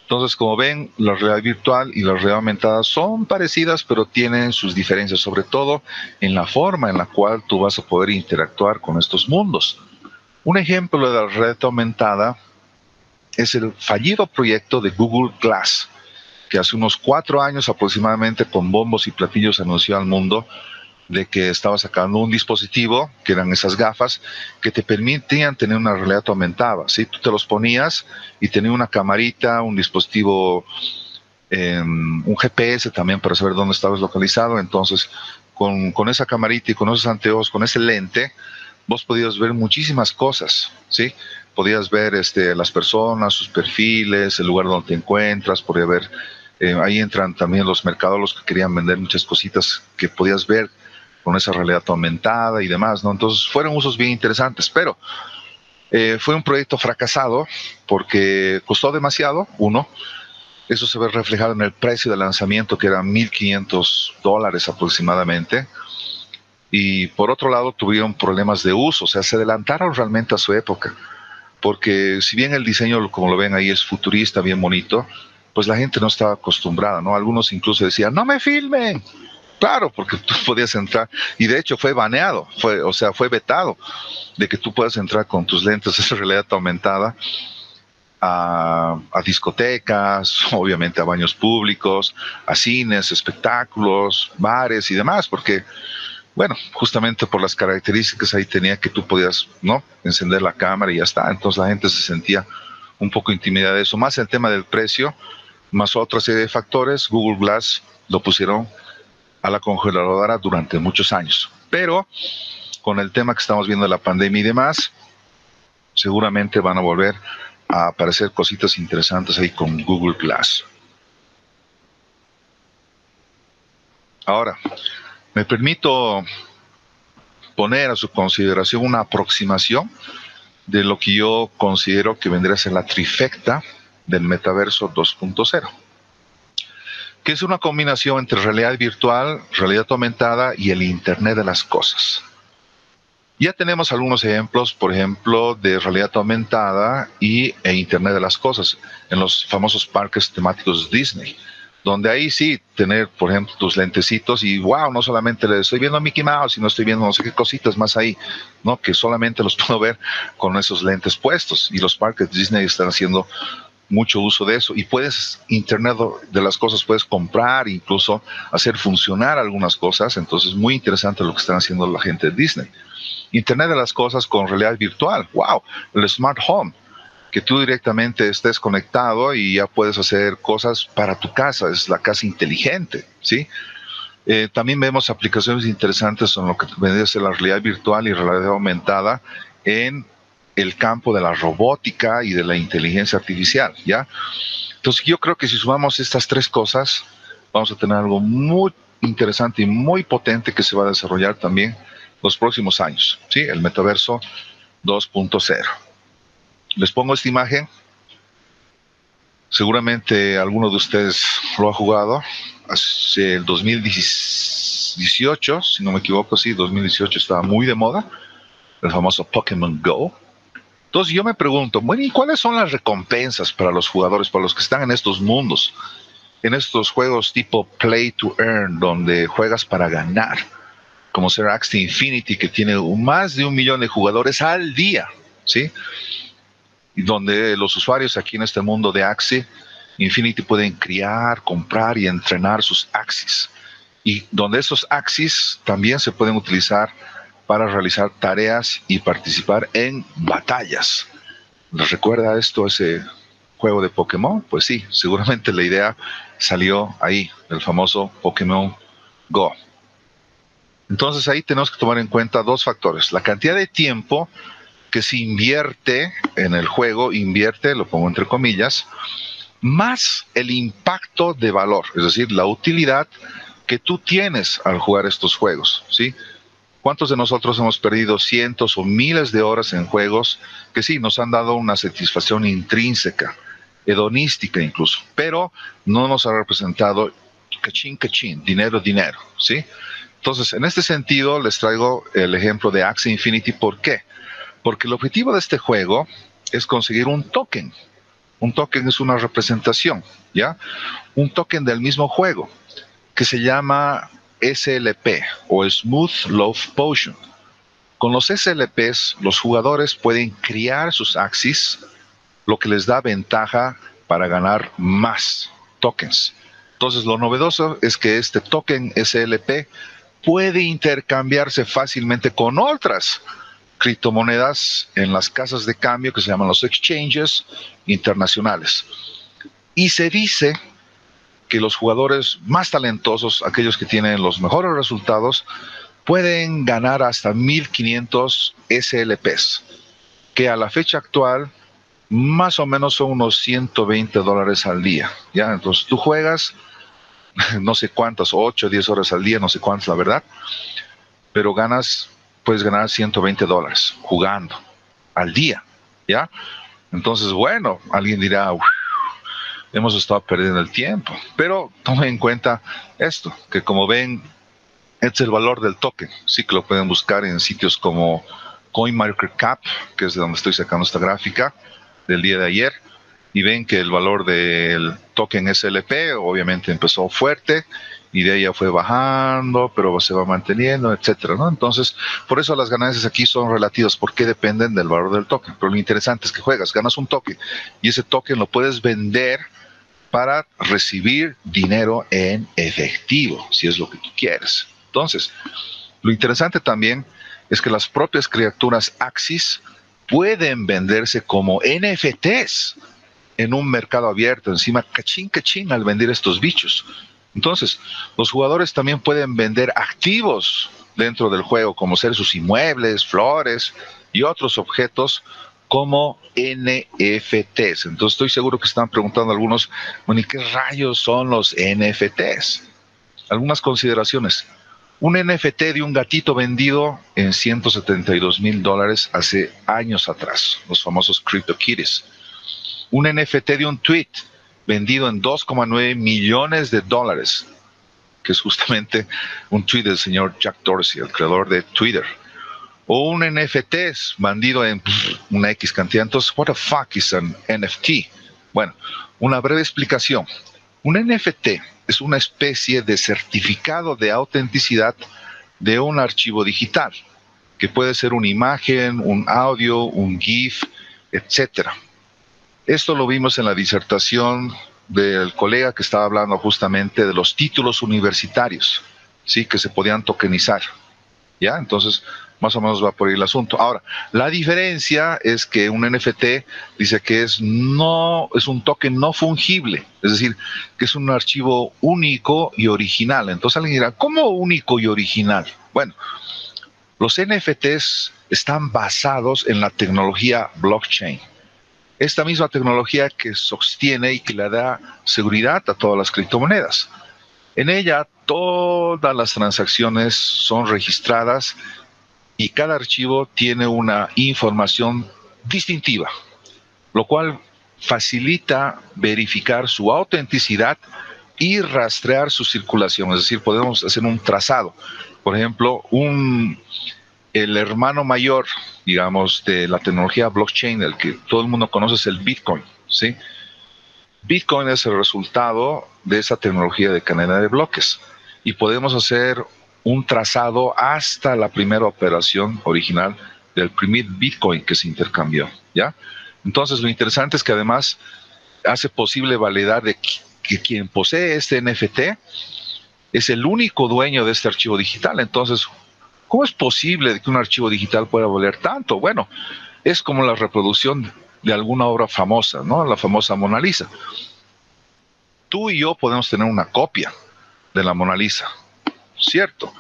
Entonces, como ven, la realidad virtual y la realidad aumentada son parecidas, pero tienen sus diferencias, sobre todo en la forma en la cual tú vas a poder interactuar con estos mundos. Un ejemplo de la realidad aumentada es el fallido proyecto de Google Glass, que hace unos 4 años aproximadamente, con bombos y platillos, anunció al mundo de que estaba sacando un dispositivo, que eran esas gafas, que te permitían tener una realidad aumentada, ¿sí? Tú te los ponías y tenía una camarita, un dispositivo, un GPS también para saber dónde estabas localizado. Entonces, con esa camarita y con esos anteojos, con ese lente, vos podías ver muchísimas cosas, ¿sí? Podías ver las personas, sus perfiles, el lugar donde te encuentras, podías ver, ahí entran también los mercadólogos que querían vender muchas cositas que podías ver con esa realidad aumentada y demás, ¿no? Entonces fueron usos bien interesantes, pero fue un proyecto fracasado porque costó demasiado, eso se ve reflejado en el precio de lanzamiento, que eran $1,500 aproximadamente, y por otro lado tuvieron problemas de uso, o sea, se adelantaron realmente a su época, porque si bien el diseño, como lo ven ahí, es futurista, bien bonito, pues la gente no estaba acostumbrada, ¿no? Algunos incluso decían, ¡no me filmen! Claro, porque tú podías entrar, y de hecho fue baneado, fue vetado, de que tú puedas entrar con tus lentes de realidad aumentada a discotecas, obviamente a baños públicos, a cines, espectáculos, bares y demás, porque, bueno, justamente por las características ahí tenía que tú podías, ¿no?, encender la cámara y ya está. Entonces la gente se sentía un poco intimidada de eso, más el tema del precio, más otra serie de factores. Google Glass lo pusieron a la congeladora durante muchos años, pero con el tema que estamos viendo de la pandemia y demás, seguramente van a volver a aparecer cositas interesantes ahí con Google Glass. Ahora, me permito poner a su consideración una aproximación de lo que yo considero que vendría a ser la trifecta del metaverso 2.0, que es una combinación entre realidad virtual, realidad aumentada y el Internet de las cosas. Ya tenemos algunos ejemplos, por ejemplo, de realidad aumentada e Internet de las cosas en los famosos parques temáticos Disney, donde ahí sí, tener, por ejemplo, tus lentecitos y wow, no solamente le estoy viendo a Mickey Mouse, sino estoy viendo no sé qué cositas más ahí, ¿no?, que solamente los puedo ver con esos lentes puestos, y los parques Disney están haciendo mucho uso de eso, y puedes, Internet de las cosas, puedes comprar, incluso hacer funcionar algunas cosas. Entonces, muy interesante lo que están haciendo la gente de Disney. Internet de las cosas con realidad virtual, wow, el Smart Home, que tú directamente estés conectado y ya puedes hacer cosas para tu casa, es la casa inteligente, ¿sí? También vemos aplicaciones interesantes en lo que vendría a ser la realidad virtual y realidad aumentada en el campo de la robótica y de la inteligencia artificial, ¿ya? Entonces yo creo que si sumamos estas tres cosas, vamos a tener algo muy interesante y muy potente que se va a desarrollar también los próximos años, ¿sí? El metaverso 2.0. Les pongo esta imagen. Seguramente alguno de ustedes lo ha jugado. Hace el 2018, si no me equivoco, sí, 2018 estaba muy de moda, el famoso Pokémon Go. Entonces yo me pregunto, bueno, ¿y cuáles son las recompensas para los jugadores, para los que están en estos mundos, en estos juegos tipo Play to Earn, donde juegas para ganar, como ser Axie Infinity, que tiene más de 1 millón de jugadores al día, ¿sí? Y donde los usuarios aquí en este mundo de Axie Infinity pueden criar, comprar y entrenar sus Axies, y donde esos Axies también se pueden utilizar para realizar tareas y participar en batallas. ¿Les recuerda esto ese juego de Pokémon? Pues sí, seguramente la idea salió ahí, del famoso Pokémon Go. Entonces ahí tenemos que tomar en cuenta dos factores: la cantidad de tiempo que se invierte en el juego, lo pongo entre comillas, más el impacto de valor, es decir, la utilidad que tú tienes al jugar estos juegos, ¿sí? ¿Cuántos de nosotros hemos perdido cientos o miles de horas en juegos que sí, nos han dado una satisfacción intrínseca, hedonística incluso, pero no nos ha representado cachín, dinero, ¿sí? Entonces, en este sentido, les traigo el ejemplo de Axie Infinity. ¿Por qué? Porque el objetivo de este juego es conseguir un token. Un token es una representación, ¿ya? Un token del mismo juego, que se llama SLP, o Smooth Love Potion. Con los SLPs, los jugadores pueden criar sus Axies, lo que les da ventaja para ganar más tokens. Entonces, lo novedoso es que este token SLP puede intercambiarse fácilmente con otras criptomonedas en las casas de cambio que se llaman los exchanges internacionales. Y se dice que los jugadores más talentosos, aquellos que tienen los mejores resultados, pueden ganar hasta 1.500 SLPs, que a la fecha actual más o menos son unos $120 al día, ¿ya? Entonces tú juegas, no sé cuántas, 8 o 10 horas al día, no sé cuántas la verdad, pero puedes ganar $120 jugando al día, ¿ya? Entonces, bueno, alguien dirá, hemos estado perdiendo el tiempo, pero tomen en cuenta esto, que como ven, este es el valor del token. Sí que lo pueden buscar en sitios como CoinMarketCap, que es de donde estoy sacando esta gráfica del día de ayer, y ven que el valor del token SLP obviamente empezó fuerte y de ahí ya fue bajando, pero se va manteniendo, etcétera, ¿no? Entonces, por eso las ganancias aquí son relativas, porque dependen del valor del token. Pero lo interesante es que juegas, ganas un token y ese token lo puedes vender para recibir dinero en efectivo, si es lo que tú quieres. Entonces, lo interesante también es que las propias criaturas Axis pueden venderse como NFTs en un mercado abierto, encima cachín al vender estos bichos. Entonces, los jugadores también pueden vender activos dentro del juego, como ser sus inmuebles, flores y otros objetos como NFTs. Entonces, estoy seguro que están preguntando algunos, bueno, ¿y qué rayos son los NFTs? Algunas consideraciones. Un NFT de un gatito vendido en $172,000 hace años atrás, los famosos CryptoKitties. Un NFT de un tweet vendido en $2,9 millones, que es justamente un tweet del señor Jack Dorsey, el creador de Twitter. O un NFT vendido en una X cantidad. Entonces, what the fuck is an NFT? Bueno, una breve explicación. Un NFT es una especie de certificado de autenticidad de un archivo digital, que puede ser una imagen, un audio, un GIF, etcétera. Esto lo vimos en la disertación del colega que estaba hablando justamente de los títulos universitarios, ¿sí? Que se podían tokenizar, ¿ya? Entonces, más o menos va por ahí el asunto. Ahora, la diferencia es que un NFT dice que es un token no fungible, es decir, que es un archivo único y original. Entonces alguien dirá, ¿cómo único y original? Bueno, los NFTs están basados en la tecnología blockchain. Esta misma tecnología que sostiene y que le da seguridad a todas las criptomonedas. En ella, todas las transacciones son registradas y cada archivo tiene una información distintiva, lo cual facilita verificar su autenticidad y rastrear su circulación. Es decir, podemos hacer un trazado. Por ejemplo, el hermano mayor, digamos, de la tecnología blockchain, el que todo el mundo conoce, es el Bitcoin, ¿sí? Bitcoin es el resultado de esa tecnología de cadena de bloques y podemos hacer un trazado hasta la primera operación original del primer Bitcoin que se intercambió, ¿ya? Entonces, lo interesante es que además hace posible validar de que quien posee este NFT es el único dueño de este archivo digital. Entonces, ¿cómo es posible que un archivo digital pueda valer tanto? Bueno, es como la reproducción de alguna obra famosa, ¿no? La famosa Mona Lisa. Tú y yo podemos tener una copia de la Mona Lisa, cierto,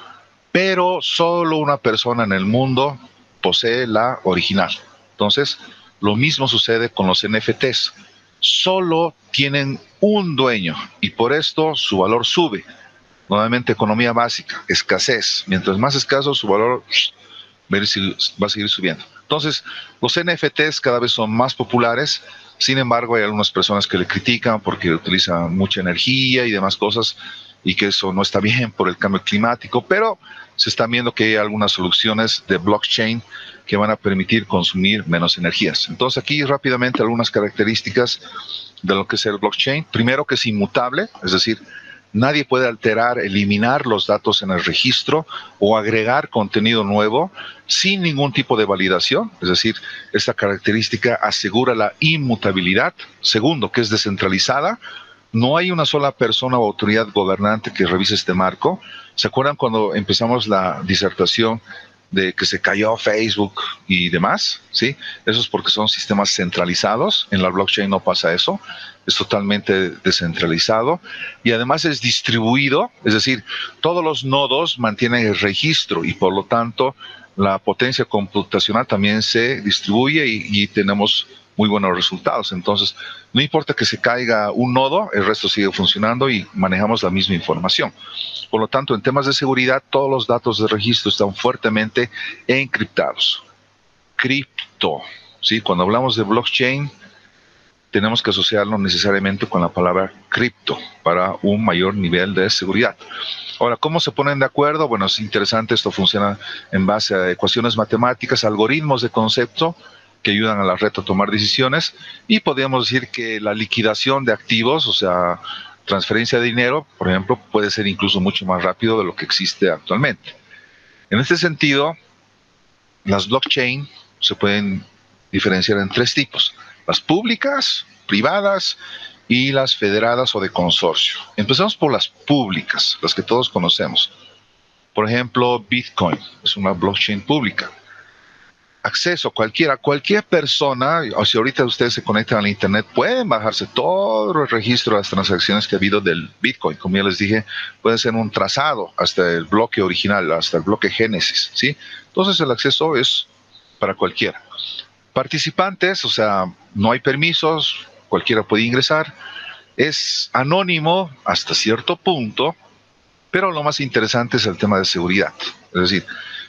pero solo una persona en el mundo posee la original. Entonces, lo mismo sucede con los NFTs. solo tienen un dueño y por esto su valor sube. Nuevamente, economía básica, escasez. Mientras más escaso, su valor va a seguir subiendo. Entonces, los NFTs cada vez son más populares. Sin embargo, hay algunas personas que le critican porque utilizan mucha energía y demás cosas y que eso no está bien por el cambio climático, pero se están viendo que hay algunas soluciones de blockchain que van a permitir consumir menos energías. Entonces, aquí rápidamente algunas características de lo que es el blockchain. Primero, que es inmutable, es decir, nadie puede alterar, eliminar los datos en el registro o agregar contenido nuevo sin ningún tipo de validación. Es decir, esta característica asegura la inmutabilidad. Segundo, que es descentralizada. No hay una sola persona o autoridad gobernante que revise este marco. ¿Se acuerdan cuando empezamos la disertación de que se cayó Facebook y demás? ¿Sí? Eso es porque son sistemas centralizados. En la blockchain no pasa eso. Es totalmente descentralizado y además es distribuido, es decir, todos los nodos mantienen el registro y por lo tanto la potencia computacional también se distribuye y tenemos muy buenos resultados. Entonces, no importa que se caiga un nodo, el resto sigue funcionando y manejamos la misma información. Por lo tanto, en temas de seguridad, todos los datos de registro están fuertemente encriptados. Cripto, ¿sí? Cuando hablamos de blockchain, tenemos que asociarlo necesariamente con la palabra cripto para un mayor nivel de seguridad. Ahora, ¿cómo se ponen de acuerdo? Bueno, es interesante, esto funciona en base a ecuaciones matemáticas, algoritmos de concepto que ayudan a la red a tomar decisiones y podríamos decir que la liquidación de activos, o sea, transferencia de dinero, por ejemplo, puede ser incluso mucho más rápido de lo que existe actualmente. En este sentido, las blockchain se pueden diferenciar en tres tipos: las públicas, privadas y las federadas o de consorcio. Empezamos por las públicas, las que todos conocemos. Por ejemplo, Bitcoin es una blockchain pública. Acceso cualquier persona, o si ahorita ustedes se conectan al internet, pueden bajarse todo el registro de las transacciones que ha habido del Bitcoin. Como ya les dije, puede ser un trazado hasta el bloque original, hasta el bloque Génesis, ¿sí? Entonces el acceso es para cualquiera. Participantes, o sea, no hay permisos, cualquiera puede ingresar. Es anónimo hasta cierto punto, pero lo más interesante es el tema de seguridad. Es decir,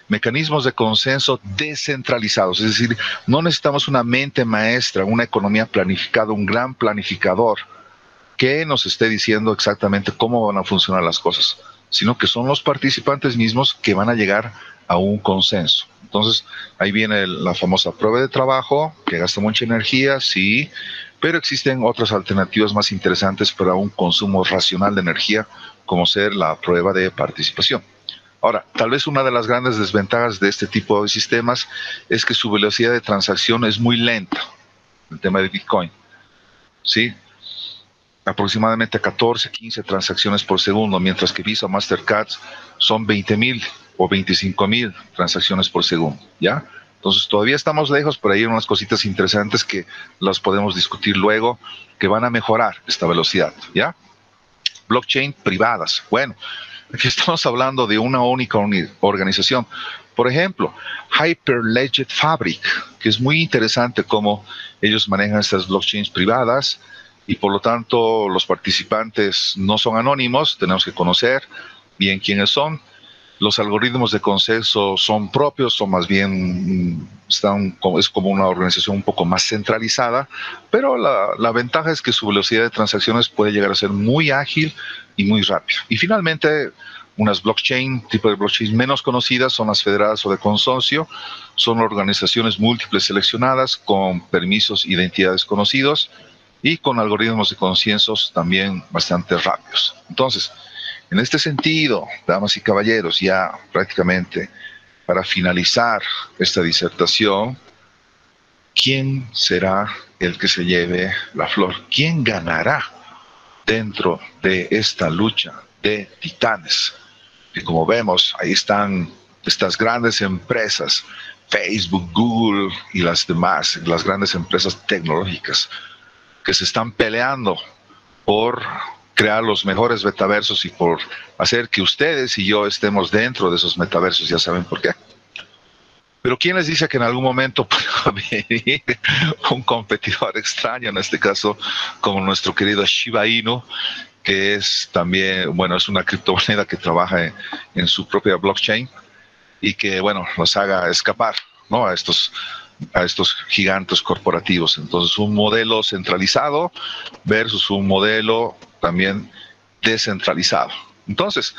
mecanismos de consenso descentralizados. Es decir, no necesitamos una mente maestra, una economía planificada, un gran planificador que nos esté diciendo exactamente cómo van a funcionar las cosas, sino que son los participantes mismos que van a llegar a un consenso. Entonces, ahí viene la famosa prueba de trabajo, que gasta mucha energía, sí, pero existen otras alternativas más interesantes para un consumo racional de energía, como ser la prueba de participación. Ahora, tal vez una de las grandes desventajas de este tipo de sistemas es que su velocidad de transacción es muy lenta, el tema de Bitcoin, ¿sí? Aproximadamente 14, 15 transacciones por segundo, mientras que Visa o Mastercard son 20,000 o 25,000 transacciones por segundo, ¿ya? Entonces todavía estamos lejos, pero hay unas cositas interesantes que las podemos discutir luego, que van a mejorar esta velocidad, ¿ya? Blockchain privadas. Bueno, aquí estamos hablando de una única organización. Por ejemplo, Hyperledger Fabric, que es muy interesante cómo ellos manejan estas blockchains privadas y por lo tanto los participantes no son anónimos, tenemos que conocer bien quiénes son. Los algoritmos de consenso son propios, son más bien, es como una organización un poco más centralizada, pero la ventaja es que su velocidad de transacciones puede llegar a ser muy ágil y muy rápido. Y finalmente, unas tipo de blockchain menos conocidas son las federadas o de consorcio, son organizaciones múltiples seleccionadas con permisos e identidades conocidos y con algoritmos de consensos también bastante rápidos. Entonces, en este sentido, damas y caballeros, ya prácticamente para finalizar esta disertación, ¿quién será el que se lleve la flor? ¿Quién ganará dentro de esta lucha de titanes? Y como vemos, ahí están estas grandes empresas, Facebook, Google y las demás, las grandes empresas tecnológicas que se están peleando por crear los mejores metaversos y por hacer que ustedes y yo estemos dentro de esos metaversos. Ya saben por qué. Pero ¿quién les dice que en algún momento pueda venir un competidor extraño, en este caso como nuestro querido Shiba Inu, que es también, bueno, es una criptomoneda que trabaja en su propia blockchain y que, bueno, nos haga escapar, ¿no? A estos gigantes corporativos. Entonces, un modelo centralizado versus un modelo también descentralizado. Entonces,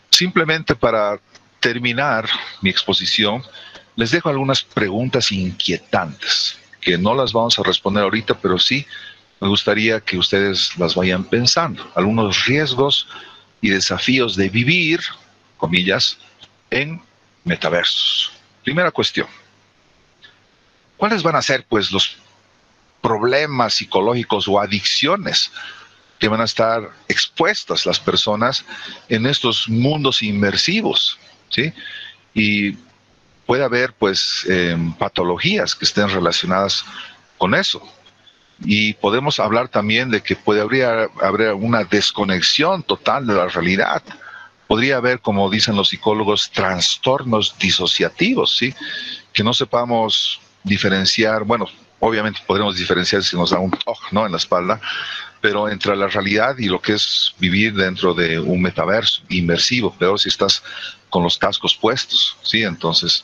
simplemente para terminar mi exposición, les dejo algunas preguntas inquietantes, que no las vamos a responder ahorita, pero sí me gustaría que ustedes las vayan pensando. Algunos riesgos y desafíos de vivir, comillas, en metaversos. Primera cuestión. ¿Cuáles van a ser, pues, los problemas psicológicos o adicciones que van a estar expuestas las personas en estos mundos inmersivos? ¿Sí? Y puede haber, pues, patologías que estén relacionadas con eso. Y podemos hablar también de que puede haber una desconexión total de la realidad. Podría haber, como dicen los psicólogos, trastornos disociativos, ¿sí? Que no sepamos diferenciar, bueno, obviamente podremos diferenciar si nos da un toque, ¿no?, en la espalda, pero entre la realidad y lo que es vivir dentro de un metaverso inmersivo, peor si estás con los cascos puestos, ¿sí? Entonces,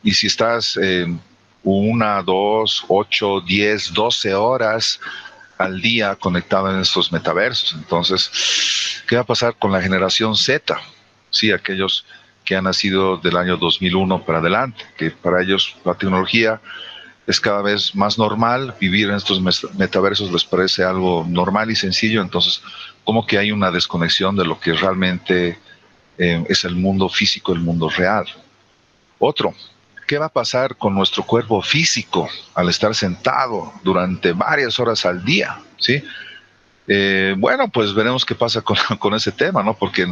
y si estás 1, 2, 8, 10, 12 horas al día conectado en estos metaversos, entonces, ¿qué va a pasar con la generación Z? Sí, aquellos que han nacido del año 2001 para adelante, que para ellos la tecnología es cada vez más normal, vivir en estos metaversos les parece algo normal y sencillo, entonces como que hay una desconexión de lo que realmente es el mundo físico, el mundo real. Otro, ¿qué va a pasar con nuestro cuerpo físico al estar sentado durante varias horas al día? ¿Sí? Bueno, pues veremos qué pasa con ese tema, ¿no? Porque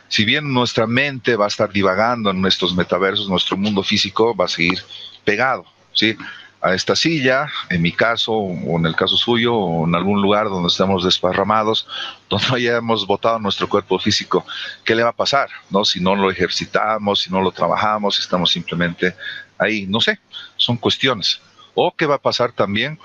si bien nuestra mente va a estar divagando en nuestros metaversos, nuestro mundo físico va a seguir pegado, ¿sí? A esta silla, en mi caso, o en el caso suyo, o en algún lugar donde estamos desparramados, donde hayamos botado nuestro cuerpo físico, ¿qué le va a pasar, no? Si no lo ejercitamos, si no lo trabajamos, si estamos simplemente ahí, no sé, son cuestiones. O qué va a pasar también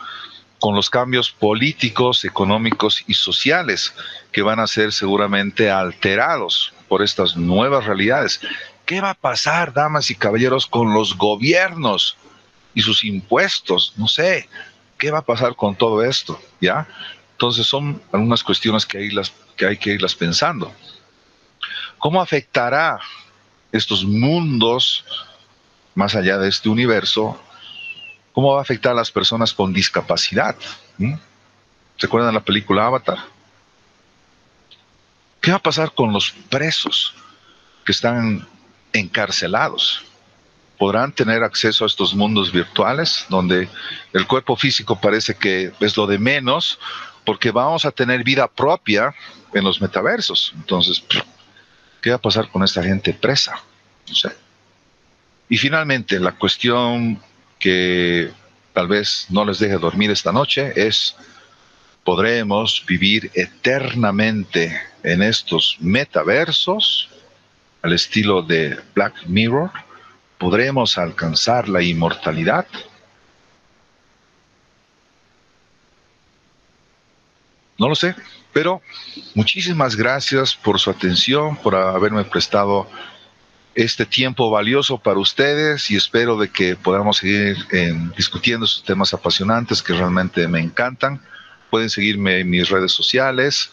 con los cambios políticos, económicos y sociales que van a ser seguramente alterados por estas nuevas realidades. ¿Qué va a pasar, damas y caballeros, con los gobiernos y sus impuestos? No sé, ¿qué va a pasar con todo esto? ¿Ya? Entonces son algunas cuestiones que hay que irlas pensando. ¿Cómo afectará estos mundos más allá de este universo? ¿Cómo va a afectar a las personas con discapacidad? ¿Se acuerdan de la película Avatar? ¿Qué va a pasar con los presos que están encarcelados? ¿Podrán tener acceso a estos mundos virtuales donde el cuerpo físico parece que es lo de menos porque vamos a tener vida propia en los metaversos? Entonces, ¿qué va a pasar con esta gente presa? No sé. Y finalmente, la cuestión que tal vez no les deje dormir esta noche es: ¿podremos vivir eternamente en estos metaversos al estilo de Black Mirror? ¿Podremos alcanzar la inmortalidad? No lo sé, pero muchísimas gracias por su atención, por haberme prestado este tiempo valioso para ustedes, y espero de que podamos seguir discutiendo estos temas apasionantes que realmente me encantan. Pueden seguirme en mis redes sociales.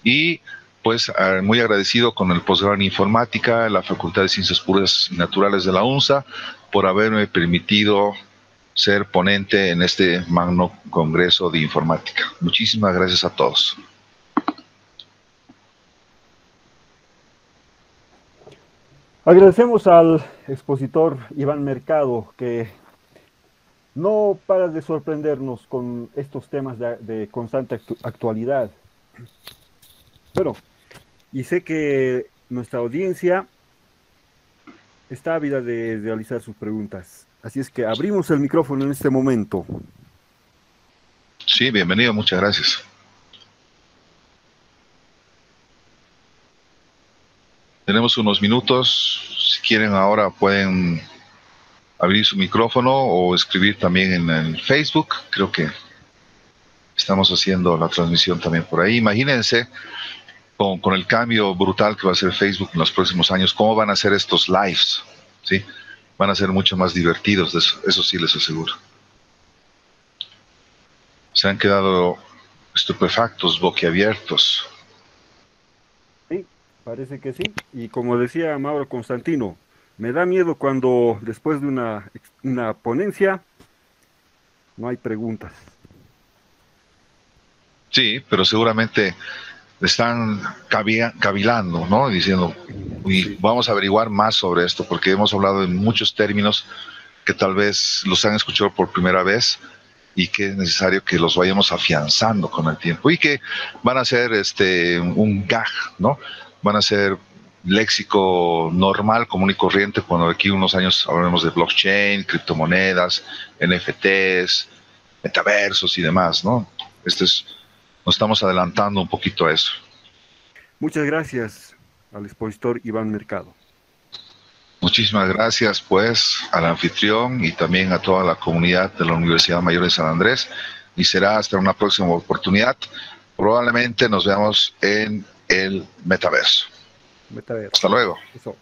Y pues muy agradecido con el posgrado en informática, la Facultad de Ciencias Puras y Naturales de la UNSA, por haberme permitido ser ponente en este magno congreso de informática. Muchísimas gracias a todos. Agradecemos al expositor Iván Mercado, que no para de sorprendernos con estos temas de constante actualidad. Bueno, y sé que nuestra audiencia está ávida de realizar sus preguntas. Así es que abrimos el micrófono en este momento. Sí, bienvenido, muchas gracias. Tenemos unos minutos, si quieren ahora pueden abrir su micrófono o escribir también en el Facebook. Creo que estamos haciendo la transmisión también por ahí. Imagínense con el cambio brutal que va a hacer Facebook en los próximos años, cómo van a ser estos lives, ¿sí? Van a ser mucho más divertidos, eso sí les aseguro. Se han quedado estupefactos, boquiabiertos. Sí, parece que sí. Y como decía Mauro Constantino, me da miedo cuando después de una ponencia no hay preguntas. Sí, pero seguramente están cavilando, ¿no? Diciendo, Sí. vamos a averiguar más sobre esto, porque hemos hablado en muchos términos que tal vez los han escuchado por primera vez y que es necesario que los vayamos afianzando con el tiempo y que van a ser un gag, ¿no? Van a ser léxico normal, común y corriente, cuando aquí unos años hablaremos de blockchain, criptomonedas, NFTs, metaversos y demás, ¿no? Nos estamos adelantando un poquito a eso. Muchas gracias al expositor Iván Mercado. Muchísimas gracias, pues, al anfitrión y también a toda la comunidad de la Universidad Mayor de San Andrés. Y será hasta una próxima oportunidad. Probablemente nos veamos en el metaverso. Metaverso. Hasta luego. Eso.